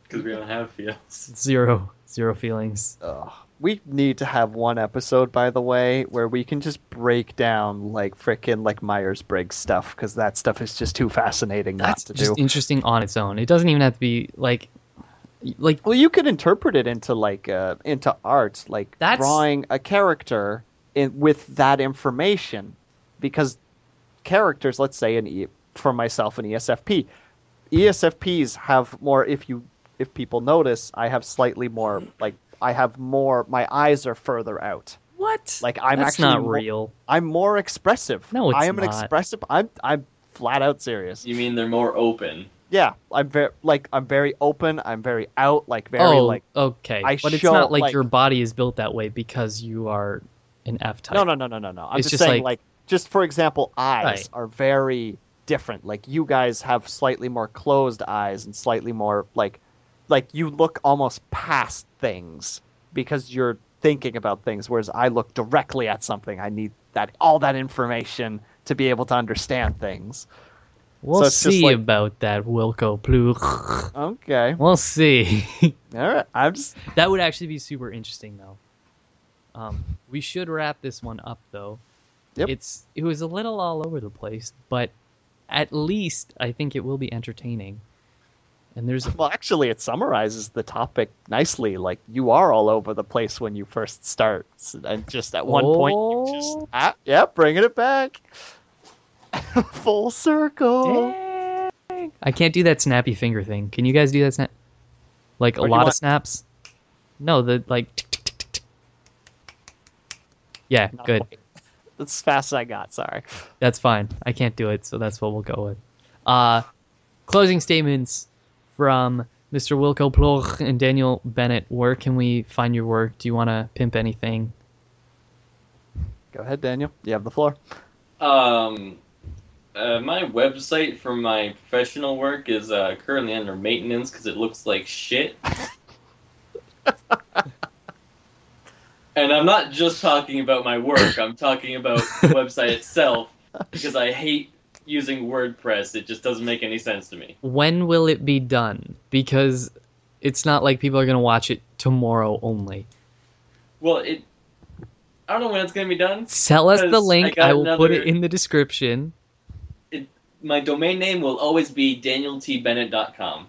Speaker 3: Because we don't have feels.
Speaker 1: Zero feelings.
Speaker 2: We need to have one episode, by the way, where we can just break down like frickin' like Myers-Briggs stuff, because that stuff is just too fascinating not
Speaker 1: That's
Speaker 2: to
Speaker 1: just
Speaker 2: do.
Speaker 1: interesting on its own. It doesn't even have to be like.
Speaker 2: Well, you could interpret it into like into art, like
Speaker 1: That's-
Speaker 2: drawing a character with that information, because characters, let's say for myself, an ESFP, ESFPs have more. If people notice, I have slightly more like. I have more. My eyes are further out.
Speaker 1: What?
Speaker 2: Like I'm
Speaker 1: That's
Speaker 2: actually
Speaker 1: not real.
Speaker 2: I'm more expressive.
Speaker 1: No, it's
Speaker 2: I am an
Speaker 1: not.
Speaker 2: expressive. I'm flat out serious.
Speaker 3: You mean they're more open?
Speaker 2: Yeah, I'm very open. I'm very out. Like very like.
Speaker 1: Okay.
Speaker 2: I
Speaker 1: But it's
Speaker 2: show,
Speaker 1: not like
Speaker 2: like-
Speaker 1: your body is built that way because you are an F type.
Speaker 2: No. I'm
Speaker 1: It's
Speaker 2: just
Speaker 1: just
Speaker 2: saying
Speaker 1: like-
Speaker 2: just for example, eyes
Speaker 1: Right.
Speaker 2: are very different. Like you guys have slightly more closed eyes and slightly more like you look almost past things because you're thinking about things, whereas I look directly at something. I need all that information to be able to understand things.
Speaker 1: We'll
Speaker 2: So it's just
Speaker 1: see
Speaker 2: like-
Speaker 1: about that, Wilco Plug.
Speaker 2: Okay.
Speaker 1: We'll see.
Speaker 2: All right. I'm just
Speaker 1: That would actually be super interesting, though. We should wrap this one up, though.
Speaker 2: Yep.
Speaker 1: It was a little all over the place, but at least I think it will be entertaining. And there's
Speaker 2: well, actually, it summarizes the topic nicely. Like you are all over the place when you first start, and just at one point, you just bringing it back, full circle.
Speaker 1: Dang. I can't do that snappy finger thing. Can you guys do that snap? Like a
Speaker 2: What do you
Speaker 1: lot of
Speaker 2: want?
Speaker 1: snaps? No, the like. Tick, tick, tick, tick, tick. Yeah,
Speaker 2: Not
Speaker 1: good.
Speaker 2: quite. That's as fast as I got. Sorry.
Speaker 1: That's fine. I can't do it, so that's what we'll go with. Closing statements from Mr. Wilco Plug and Daniel Bennett. Where can we find your work? Do you want to pimp anything?
Speaker 2: Go ahead, Daniel. You have the floor.
Speaker 3: My website for my professional work is currently under maintenance because it looks like shit. And I'm not just talking about my work. I'm talking about the website itself because I hate using WordPress. It just doesn't make any sense to me.
Speaker 1: When will it be done? Because it's not like people are going to watch it tomorrow only.
Speaker 3: Well, I don't know when it's going to be done.
Speaker 1: Tell us the
Speaker 3: Because
Speaker 1: link.
Speaker 3: I
Speaker 1: I
Speaker 3: got
Speaker 1: will put it
Speaker 3: another-
Speaker 1: in the description.
Speaker 3: My domain name will always be danieltbennett.com.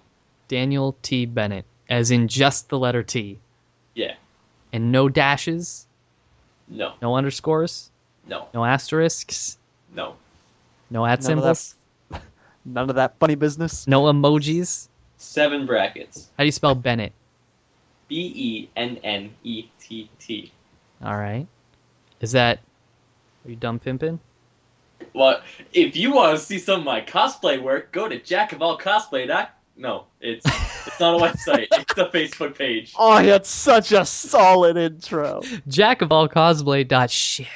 Speaker 1: Daniel T. Bennett, as in just the letter T.
Speaker 3: Yeah.
Speaker 1: And no dashes,
Speaker 3: No.
Speaker 1: no underscores,
Speaker 3: No.
Speaker 1: no asterisks,
Speaker 3: No.
Speaker 1: no at
Speaker 2: None of that-
Speaker 1: symbols,
Speaker 2: None of that funny business.
Speaker 1: no emojis.
Speaker 3: 7 brackets.
Speaker 1: How do you spell Bennett?
Speaker 3: Bennett.
Speaker 1: All right. Is that... Are you dumb pimping?
Speaker 3: Well, if you want to see some of my cosplay work, go to jackofallcosplay.com. No, it's not a website. It's the Facebook page.
Speaker 2: Oh, he had such a solid intro.
Speaker 1: Jackofallcosplay.shit.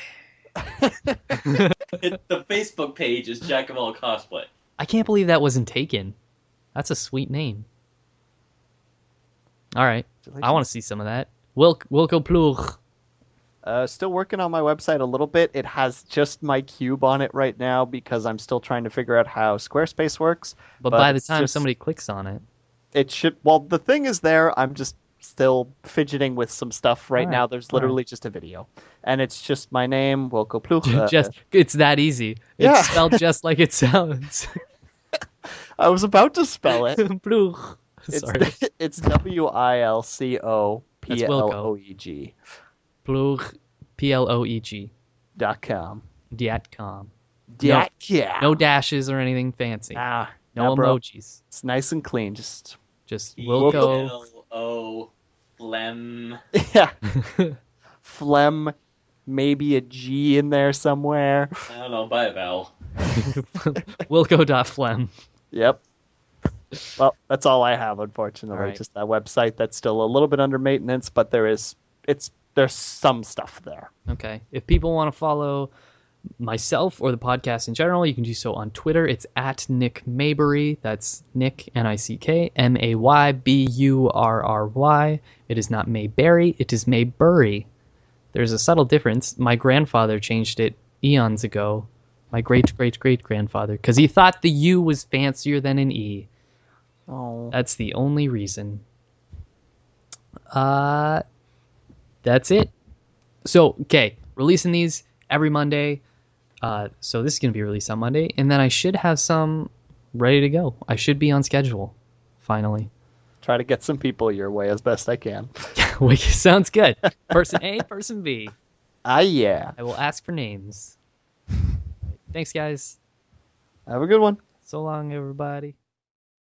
Speaker 3: The Facebook page is Jack of All Cosplay.
Speaker 1: I can't believe that wasn't taken. That's a sweet name. All right. I want to see some of that. Wilco Plug.
Speaker 2: Still working on my website a little bit. It has just my cube on it right now because I'm still trying to figure out how Squarespace works.
Speaker 1: But by the time somebody clicks on it,
Speaker 2: it should. Well, the thing is there. I'm just still fidgeting with some stuff right now. There's literally just a video, and it's just my name, Wilco Plug.
Speaker 1: It's that easy. It's spelled just like it sounds.
Speaker 2: I was about to spell it.
Speaker 1: Plug. Sorry.
Speaker 2: It's WILCOPLOEG.
Speaker 1: Plug, PLOEG.
Speaker 2: .com.
Speaker 1: .com.
Speaker 2: No
Speaker 1: dashes or anything fancy. No emojis.
Speaker 2: It's nice and clean. Just
Speaker 1: Wilco.
Speaker 3: ELO phlegm.
Speaker 2: Yeah. Phlegm. Maybe a G in there somewhere.
Speaker 3: I don't know. Buy a vowel.
Speaker 1: Wilco.phlegm.
Speaker 2: Yep. Well, that's all I have, unfortunately.
Speaker 1: Right.
Speaker 2: Just that website that's still a little bit under maintenance, but there's some stuff there.
Speaker 1: Okay. If people want to follow myself or the podcast in general, you can do so on Twitter. It's at Nick Maybury. That's Nick, Nick, Mayburry. It is not Mayberry. It is Maybury. There's a subtle difference. My grandfather changed it eons ago. My great-great-great-grandfather. Because he thought the U was fancier than an E.
Speaker 2: Oh.
Speaker 1: That's the only reason. That's it. So, okay, releasing these every Monday. So this is going to be released on Monday. And then I should have some ready to go. I should be on schedule, finally.
Speaker 2: Try to get some people your way as best I can.
Speaker 1: Sounds good. Person A, person B.
Speaker 2: Yeah.
Speaker 1: I will ask for names. Thanks, guys.
Speaker 2: Have a good one.
Speaker 1: So long, everybody.